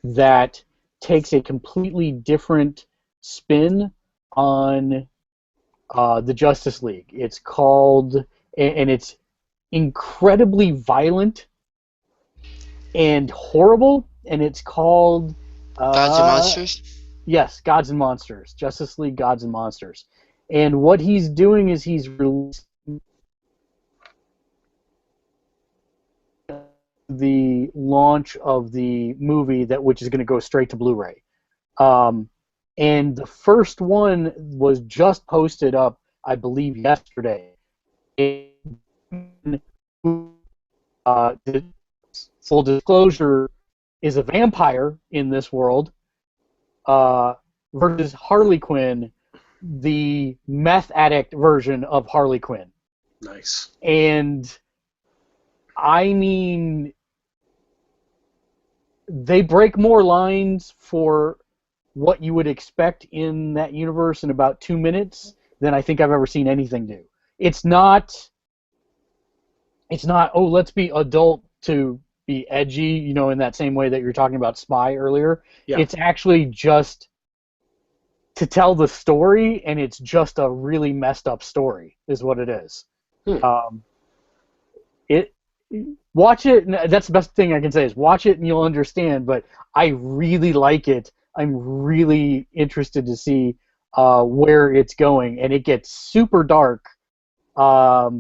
that takes a completely different spin on the Justice League. It's called, and it's incredibly violent and horrible, and it's called Gods and Monsters? yes, Gods and Monsters, Justice League Gods and Monsters. And what he's doing is he's releasing the launch of the movie which is going to go straight to Blu-ray. And the first one was just posted up, I believe, yesterday. Full disclosure, is a vampire in this world versus Harley Quinn, the meth addict version of Harley Quinn. Nice. And I mean, they break more lines for what you would expect in that universe in about 2 minutes than I think I've ever seen anything do. It's not, oh, let's be adult to be edgy, you know, in that same way that you were talking about Spy earlier. Yeah. It's actually just to tell the story, and it's just a really messed up story, is what it is. Watch it, and that's the best thing I can say is watch it and you'll understand, but I really like it. I'm really interested to see where it's going, and it gets super dark. But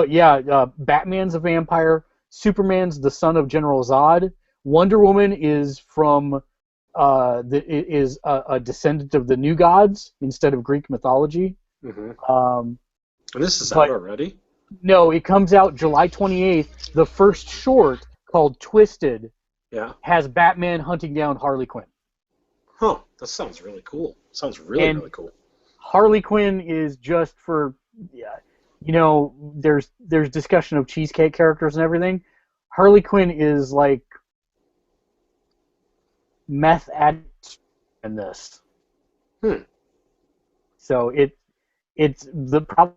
yeah, Batman's a vampire. Superman's the son of General Zod. Wonder Woman is from a descendant of the New Gods instead of Greek mythology. Mm-hmm. And this is out already? No, it comes out July 28th. The first short, called Twisted, has Batman hunting down Harley Quinn. Huh, that sounds really cool. Sounds really cool. Harley Quinn is just for, you know, there's discussion of cheesecake characters and everything. Harley Quinn is like meth addict in this. So it's the problem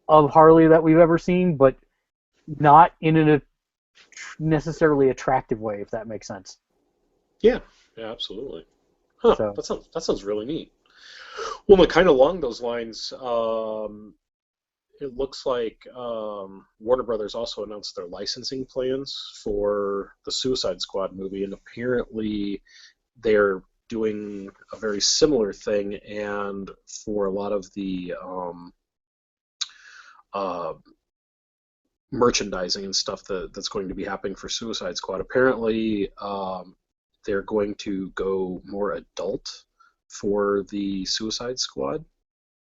of Harley that we've ever seen, but not in a necessarily attractive way, if that makes sense. Yeah, absolutely. Huh, so, that sounds really neat. Well, kind of along those lines, it looks like Warner Brothers also announced their licensing plans for the Suicide Squad movie, and apparently they're doing a very similar thing, and for a lot of the merchandising and stuff that's going to be happening for Suicide Squad, apparently they're going to go more adult for the Suicide Squad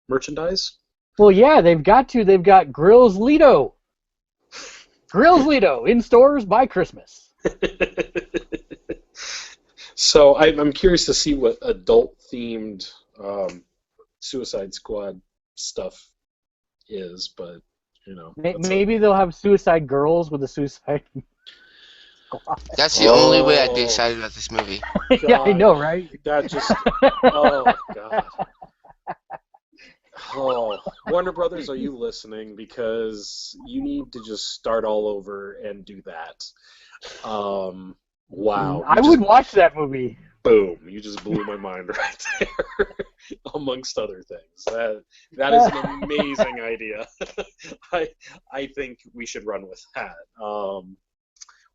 merchandise. Well, yeah, they've got to. They've got Grills Lido. Grills Lido in stores by Christmas. So I'm curious to see what adult-themed Suicide Squad stuff is, but you know, maybe they'll have Suicide Girls with a Suicide. That's the only way I'd be excited about this movie. Yeah, I know, right? That just, oh God. Oh, Warner Brothers, are you listening? Because you need to just start all over and do that. Wow. I would watch that movie. Boom. You just blew my mind right there, amongst other things. That is an amazing idea. I think we should run with that.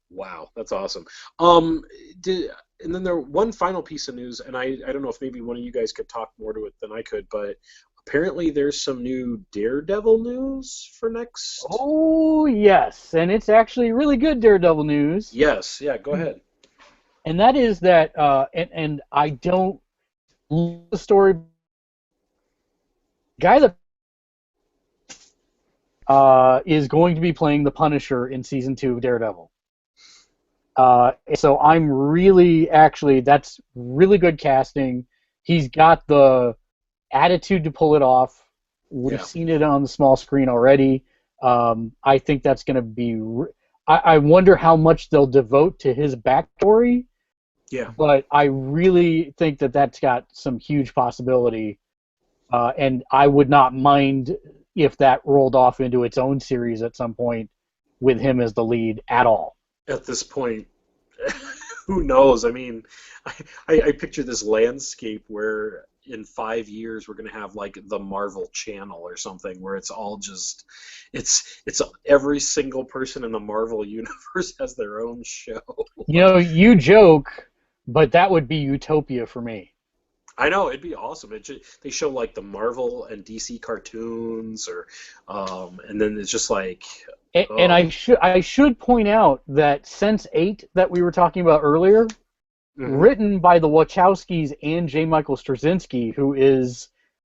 Wow, that's awesome. And then there one final piece of news, and I don't know if maybe one of you guys could talk more to it than I could, but apparently there's some new Daredevil news for next. Oh, yes, and it's actually really good Daredevil news. Yes, yeah, go ahead. And that is that, and I don't love the story. Guy that is going to be playing the Punisher in season 2 of Daredevil. So I'm really, actually, that's really good casting. He's got the attitude to pull it off. We've seen it on the small screen already. I think that's going to be. I wonder how much they'll devote to his backstory. Yeah. But I really think that that's got some huge possibility, and I would not mind if that rolled off into its own series at some point with him as the lead at all. At this point, who knows? I mean, I picture this landscape where in 5 years we're going to have like the Marvel Channel or something where it's all just it's every single person in the Marvel universe has their own show. You know, you joke, but that would be utopia for me. I know, it'd be awesome. They show like the Marvel and DC cartoons, or and then it's just like. And I should point out that Sense8 that we were talking about earlier, written by the Wachowskis and J. Michael Straczynski, who is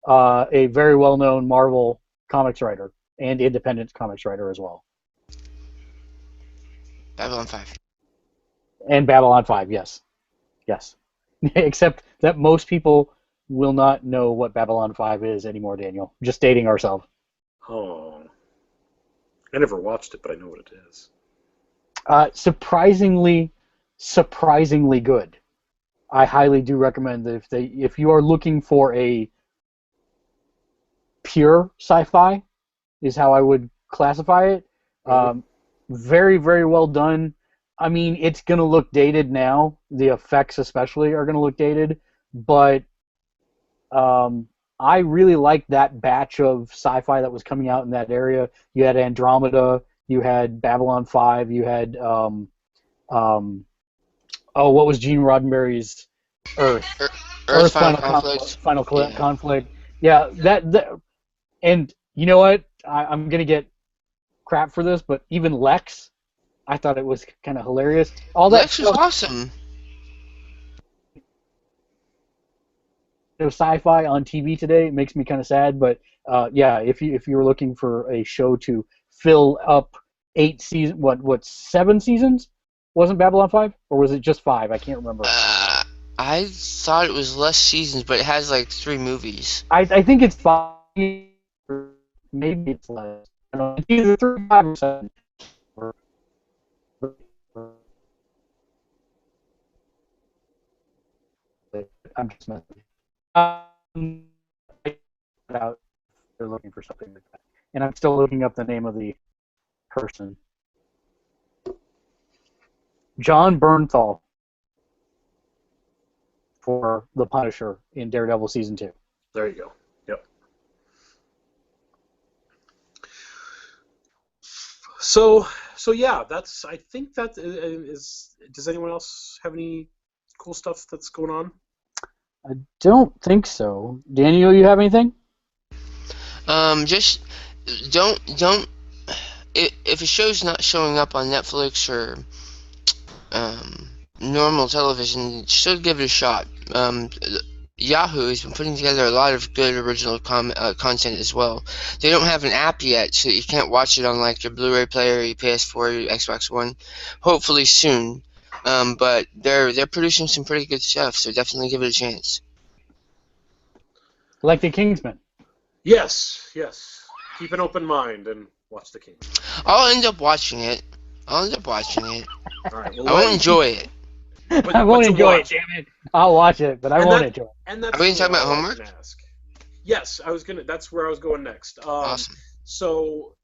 a very well-known Marvel comics writer and independent comics writer as well. Babylon 5. And Babylon 5, yes. Yes. Except that most people will not know what Babylon 5 is anymore, Daniel. Just dating ourselves. Oh. I never watched it, but I know what it is. Surprisingly good. I highly do recommend that if you are looking for a pure sci-fi, is how I would classify it. Very, very well done. I mean, it's going to look dated now. The effects especially are going to look dated, but I really liked that batch of sci-fi that was coming out in that area. You had Andromeda, you had Babylon 5, you had what was Gene Roddenberry's Earth? Earth Final Conflict. Yeah, that and you know what? I'm gonna get crap for this, but even Lex, I thought it was kind of hilarious. Lex was awesome. Sci-fi on TV today. It makes me kind of sad, but yeah, if you were looking for a show to fill up 8 seasons, what 7 seasons? Wasn't Babylon 5, or was it just 5? I can't remember. I thought it was less seasons, but it has like 3 movies. I think it's 5, or maybe it's less. I don't know. It's either 3, 5, or 7. I'm just messing. Out they're looking for something like that, and I'm still looking up the name of the person. John Bernthal for the Punisher in Daredevil season 2. There you go. Yep. So yeah, that's. I think that is. Does anyone else have any cool stuff that's going on? I don't think so. Daniel, you have anything? Just don't. If a show's not showing up on Netflix or normal television, still give it a shot. Yahoo has been putting together a lot of good original content as well. They don't have an app yet, so you can't watch it on like your Blu-ray player, your PS4, your Xbox One. Hopefully soon. But they're producing some pretty good stuff, so definitely give it a chance. Like the Kingsman. Yes. Keep an open mind and watch the Kingsman. I'll end up watching it. All right, well, I won't enjoy it. I won't enjoy it, damn it. I'll watch it, but I won't enjoy it. And that's Are we talking about homework? Yes, that's where I was going next. Awesome. So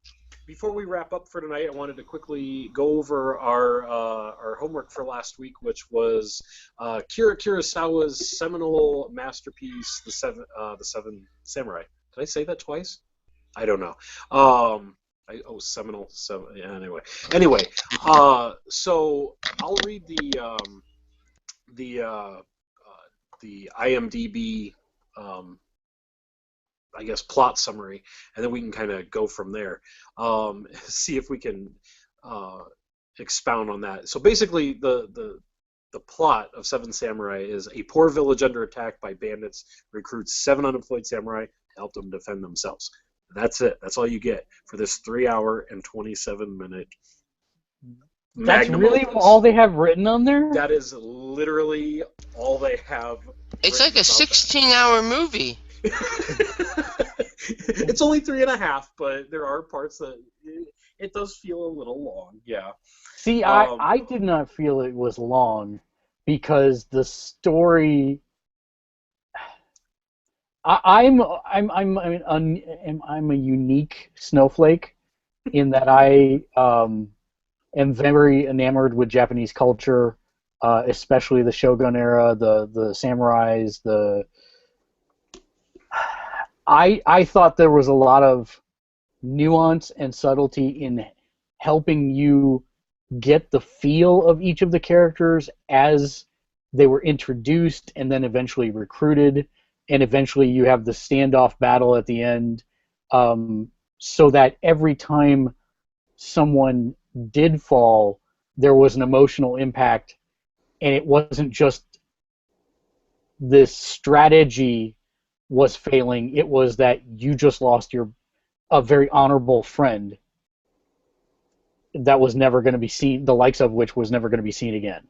before we wrap up for tonight, I wanted to quickly go over our homework for last week, which was Akira Kurosawa's seminal masterpiece, The Seven Samurai. Did I say that twice? I don't know. Seminal. So yeah, anyway. So I'll read the IMDb. I guess plot summary, and then we can kind of go from there. See if we can expound on that. So basically, the plot of Seven Samurai is a poor village under attack by bandits recruits 7 unemployed samurai to help them defend themselves. That's it. That's all you get for this 3 hour and 27 minute That's magnum really opus. all they have written on there? That is literally all they have. It's like a 16-hour movie. It's only 3.5, but there are parts that it does feel a little long. Yeah. See, I did not feel it was long because the story. I'm a unique snowflake in that I am very enamored with Japanese culture, especially the Shogun era, the samurais. I thought there was a lot of nuance and subtlety in helping you get the feel of each of the characters as they were introduced and then eventually recruited, and eventually you have the standoff battle at the end, so that every time someone did fall, there was an emotional impact, and it wasn't just this strategy was failing, it was that you just lost a very honorable friend that was never going to be seen, the likes of which was never going to be seen again.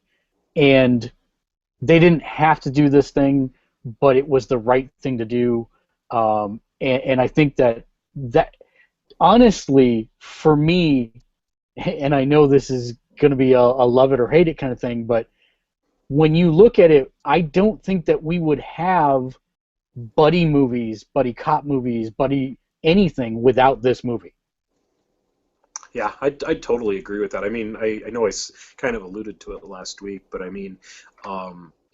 And they didn't have to do this thing, but it was the right thing to do. And I think that honestly, for me, and I know this is going to be a love it or hate it kind of thing, but when you look at it, I don't think that we would have buddy movies, buddy cop movies, buddy anything without this movie. Yeah, I totally agree with that. I mean, I know kind of alluded to it last week, but I mean,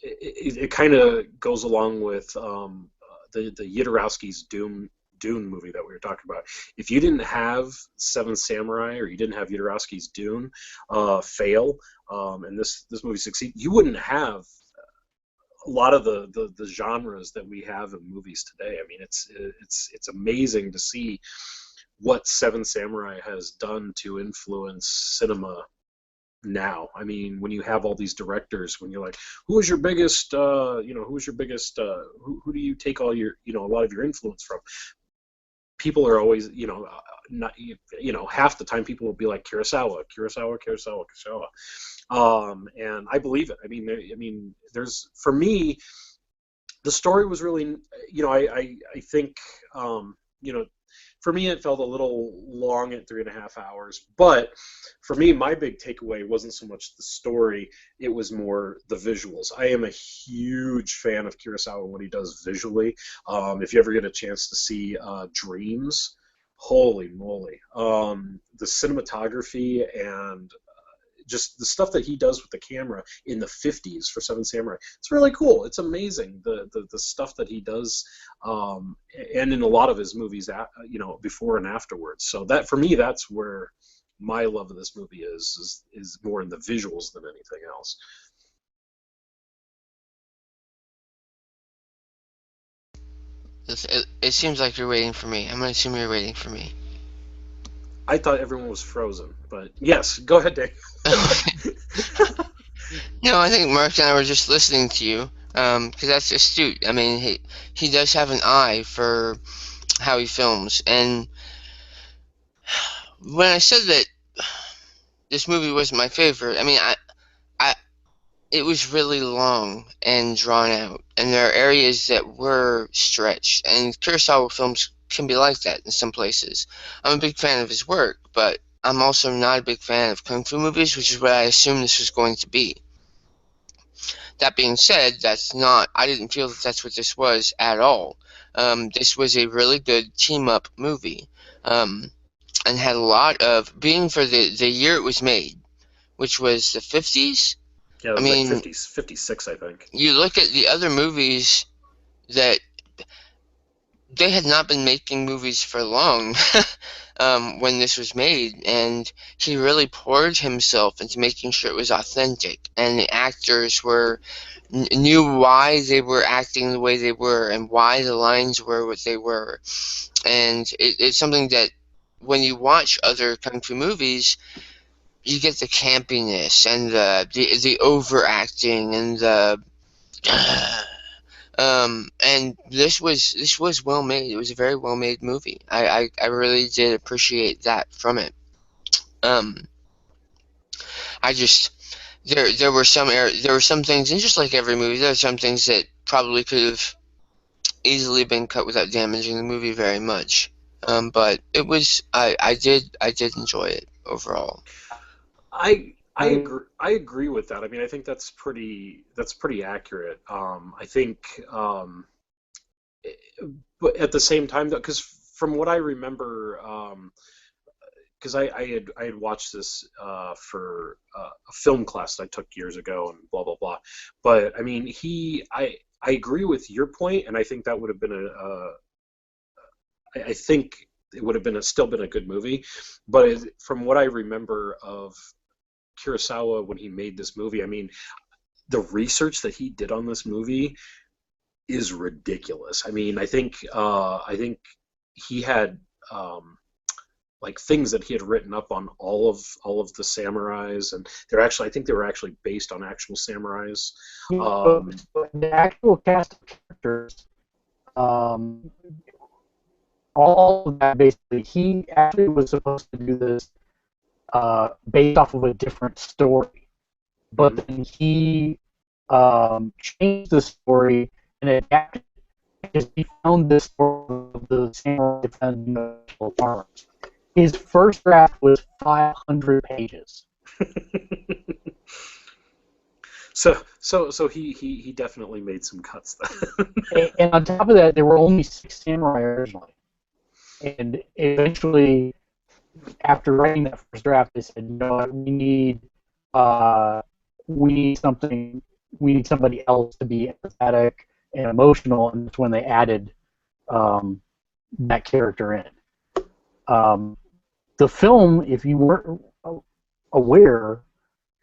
it kind of goes along with the Jodorowsky's Dune movie that we were talking about. If you didn't have Seven Samurai or you didn't have Jodorowsky's Dune fail, and this movie succeed, you wouldn't have a lot of the genres that we have in movies today. I mean, it's amazing to see what Seven Samurai has done to influence cinema now. I mean, when you have all these directors, when you're like, who is your biggest, who's your biggest, who do you take all your, a lot of your influence from? People are always, not, half the time people will be like Kurosawa. And I believe it. I mean, there's, for me, the story was really, I think, for me, it felt a little long at 3.5 hours. But for me, my big takeaway wasn't so much the story; it was more the visuals. I am a huge fan of Kurosawa and what he does visually. If you ever get a chance to see Dreams, holy moly, the cinematography and just the stuff that he does with the camera in the 50s for Seven Samurai. It's really cool. It's amazing, the stuff that he does, and in a lot of his movies, before and afterwards. So that, for me, that's where my love of this movie is more in the visuals than anything else. It seems like you're waiting for me. I'm going to assume you're waiting for me. I thought everyone was frozen, but yes, go ahead, Dave. No, I think Mark and I were just listening to you, because that's astute. I mean, he does have an eye for how he films, and when I said that this movie was my favorite, I mean, it was really long and drawn out, and there are areas that were stretched, and Kurosawa films can be like that in some places. I'm a big fan of his work, but I'm also not a big fan of kung fu movies, which is what I assumed this was going to be. That being said, I didn't feel that that's what this was at all. This was a really good team-up movie, and had a lot of, being for the year it was made, which was the 50s. Yeah, it was like 50s, 56, I think. You look at the other movies that they had not been making movies for long when this was made, and he really poured himself into making sure it was authentic, and the actors knew why they were acting the way they were and why the lines were what they were. And it's something that when you watch other kung fu movies, you get the campiness and the overacting and the And this was well made. It was a very well made movie. I really did appreciate that from it. Um, I just there were some things, and just like every movie, there are some things that probably could have easily been cut without damaging the movie very much. But it was I did enjoy it overall. I agree with that. I mean, I think that's pretty accurate. I think, but at the same time, though, because from what I remember, because I had watched this for a film class that I took years ago, and blah blah blah. But I mean, I agree with your point, and I think that would have been I think it would have still been a good movie. But from what I remember of Kurosawa when he made this movie, I mean, the research that he did on this movie is ridiculous. I mean, I think he had like things that he had written up on all of the samurais, and I think they were actually based on actual samurais. Um, The actual cast of characters, um, all of that basically, he actually was supposed to do this based off of a different story, but mhm. then he changed the story and adapted it because he found this story of the samurai defending the farmers. His first draft was 500 pages. So he definitely made some cuts then. And on top of that, there were only 6 samurai originally. And eventually, after writing that first draft, they said, you know what, uh, we need something, we need somebody else to be empathetic and emotional, and that's when they added um, that character in. Um, the film, if you weren't aware,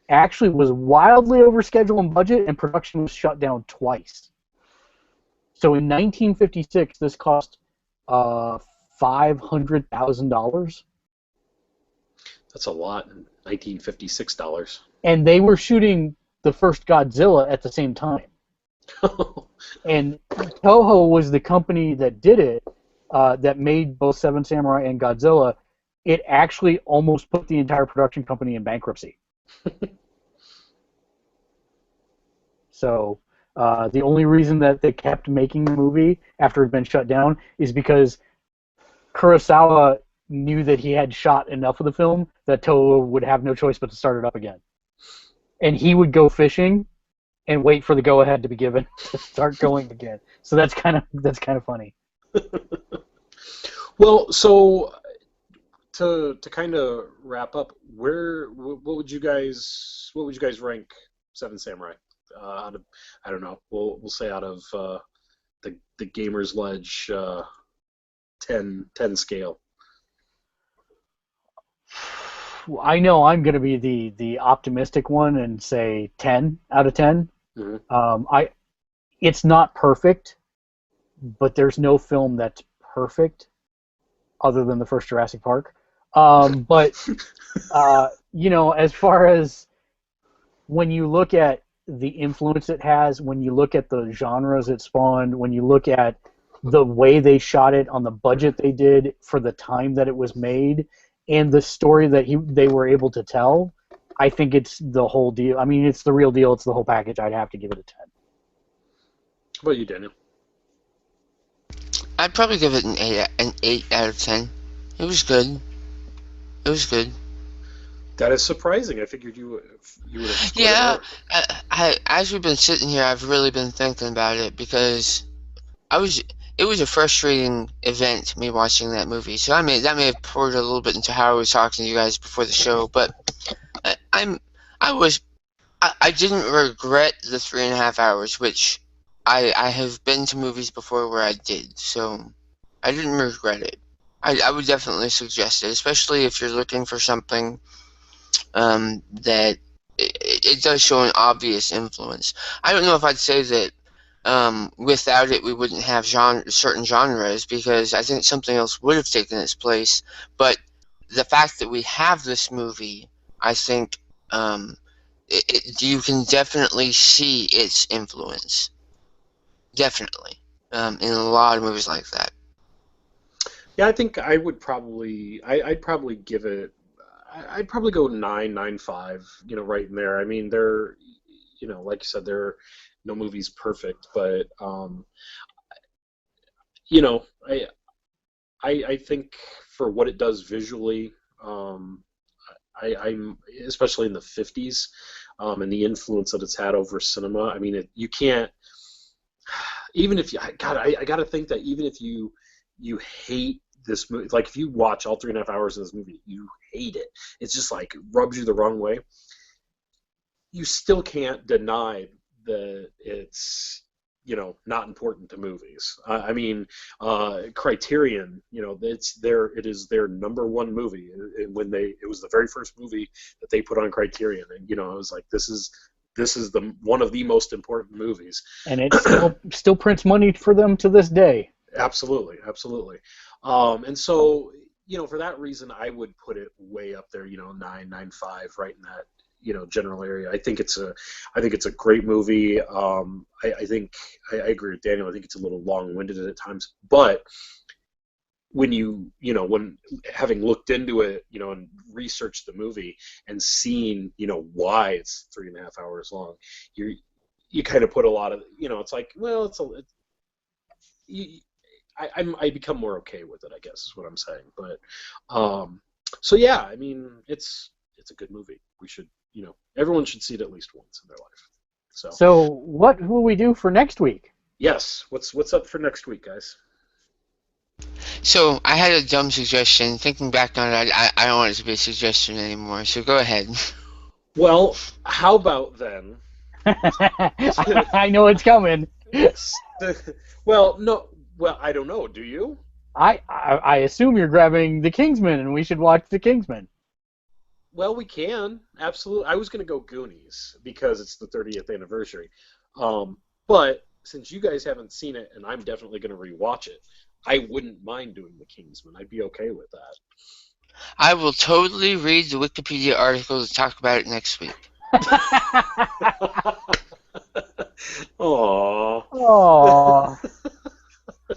actually was wildly over schedule and budget, and production was shut down twice. So in 1956, this cost uh, $500,000, That's a lot in 1956 dollars. and they were shooting the first Godzilla at the same time. And Toho was the company that did it, that made both Seven Samurai and Godzilla. It actually almost put the entire production company in bankruptcy. So the only reason that they kept making the movie after it had been shut down is because Kurosawa knew that he had shot enough of the film that Toho would have no choice but to start it up again. And he would go fishing and wait for the go-ahead to be given to start going again. So that's kind of funny. Well, so to kind of wrap up, what would you guys rank Seven Samurai? Out of, I don't know. We'll say out of the Gamer's Ledge 10 scale. I know I'm going to be the optimistic one and say 10 out of 10. Hmm. It's not perfect, but there's no film that's perfect other than the first Jurassic Park. But as far as when you look at the influence it has, when you look at the genres it spawned, when you look at the way they shot it on the budget they did for the time that it was made, and the story that they were able to tell, I think it's the whole deal. I mean, it's the real deal. It's the whole package. I'd have to give it a 10. How about you, Daniel? I'd probably give it an 8 out of 10. It was good. It was good. That is surprising. I figured you would have scored it Yeah, lower. as we've been sitting here, I've really been thinking about it because I was. It was a frustrating event, me watching that movie. So that may have poured a little bit into how I was talking to you guys before the show. But I, I'm I was I didn't regret the 3.5 hours, which I have been to movies before where I did. So I didn't regret it. I would definitely suggest it, especially if you're looking for something that it does show an obvious influence. I don't know if I'd say that without it we wouldn't have certain genres, because I think something else would have taken its place. But the fact that we have this movie, I think you can definitely see its influence. definitely. In a lot of movies like that. Yeah, I think I would probably I'd probably give it I'd probably go 9.95, right in there. I mean, they're like you said, no movie's perfect, but you know, I I think for what it does visually, I'm especially in the 50s, and the influence that it's had over cinema. I mean, you can't even if you God, I got to think that even if you hate this movie, like if you watch all 3.5 hours of this movie, you hate it. It's just like rubs you the wrong way. You still can't deny that it's not important to movies. I mean, Criterion, it is their number one movie. It was the very first movie that they put on Criterion, and I was like, this is the one of the most important movies, and it still prints money for them to this day. Absolutely, absolutely. And so, for that reason, I would put it way up there, 9.95, right in that, general area. I think it's a great movie. I think I agree with Daniel. I think it's a little long-winded at times, but when when having looked into it, and researched the movie and seen, why it's 3.5 hours long, you kind of put a lot of, it's like, well, I become more okay with it, I guess, is what I'm saying. But so yeah, I mean, it's a good movie. We should, everyone should see it at least once in their life. So what will we do for next week? Yes, what's up for next week, guys? So I had a dumb suggestion. Thinking back on it, I don't want it to be a suggestion anymore. So go ahead. Well, how about then? I know it's coming. Well, no. Well, I don't know. Do you? I assume you're grabbing The Kingsman, and we should watch The Kingsman. Well, we can. Absolutely. I was going to go Goonies because it's the 30th anniversary. But since you guys haven't seen it, and I'm definitely going to rewatch it, I wouldn't mind doing The Kingsman. I'd be okay with that. I will totally read the Wikipedia article to talk about it next week. Aww. Aww.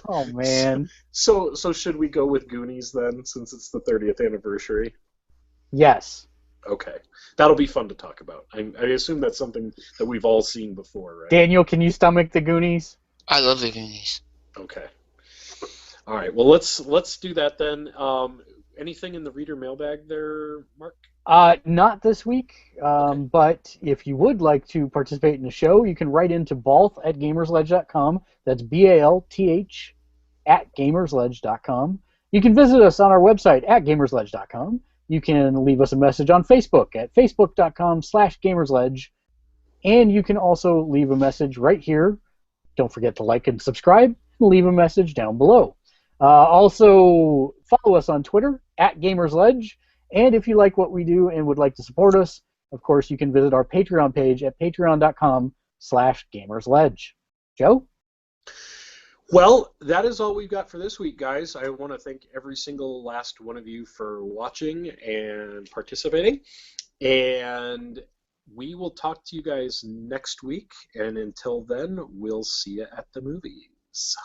Oh man. So should we go with Goonies then, since it's the 30th anniversary? Yes. Okay, that'll be fun to talk about. I assume that's something that we've all seen before, right? Daniel, can you stomach the Goonies? I love the Goonies. Okay. All right. Well, let's do that then. Anything in the reader mailbag there, Mark? Not this week, Okay. but if you would like to participate in the show, you can write into balth@gamersledge.com. That's BALTH @gamersledge.com. You can visit us on our website at gamersledge.com. You can leave us a message on Facebook at facebook.com/gamersledge. And you can also leave a message right here. Don't forget to like and subscribe, and leave a message down below. Also, follow us on Twitter at gamersledge. And if you like what we do and would like to support us, of course, you can visit our Patreon page at patreon.com/gamersledge. Joe? Well, that is all we've got for this week, guys. I want to thank every single last one of you for watching and participating. And we will talk to you guys next week. And until then, we'll see you at the movies.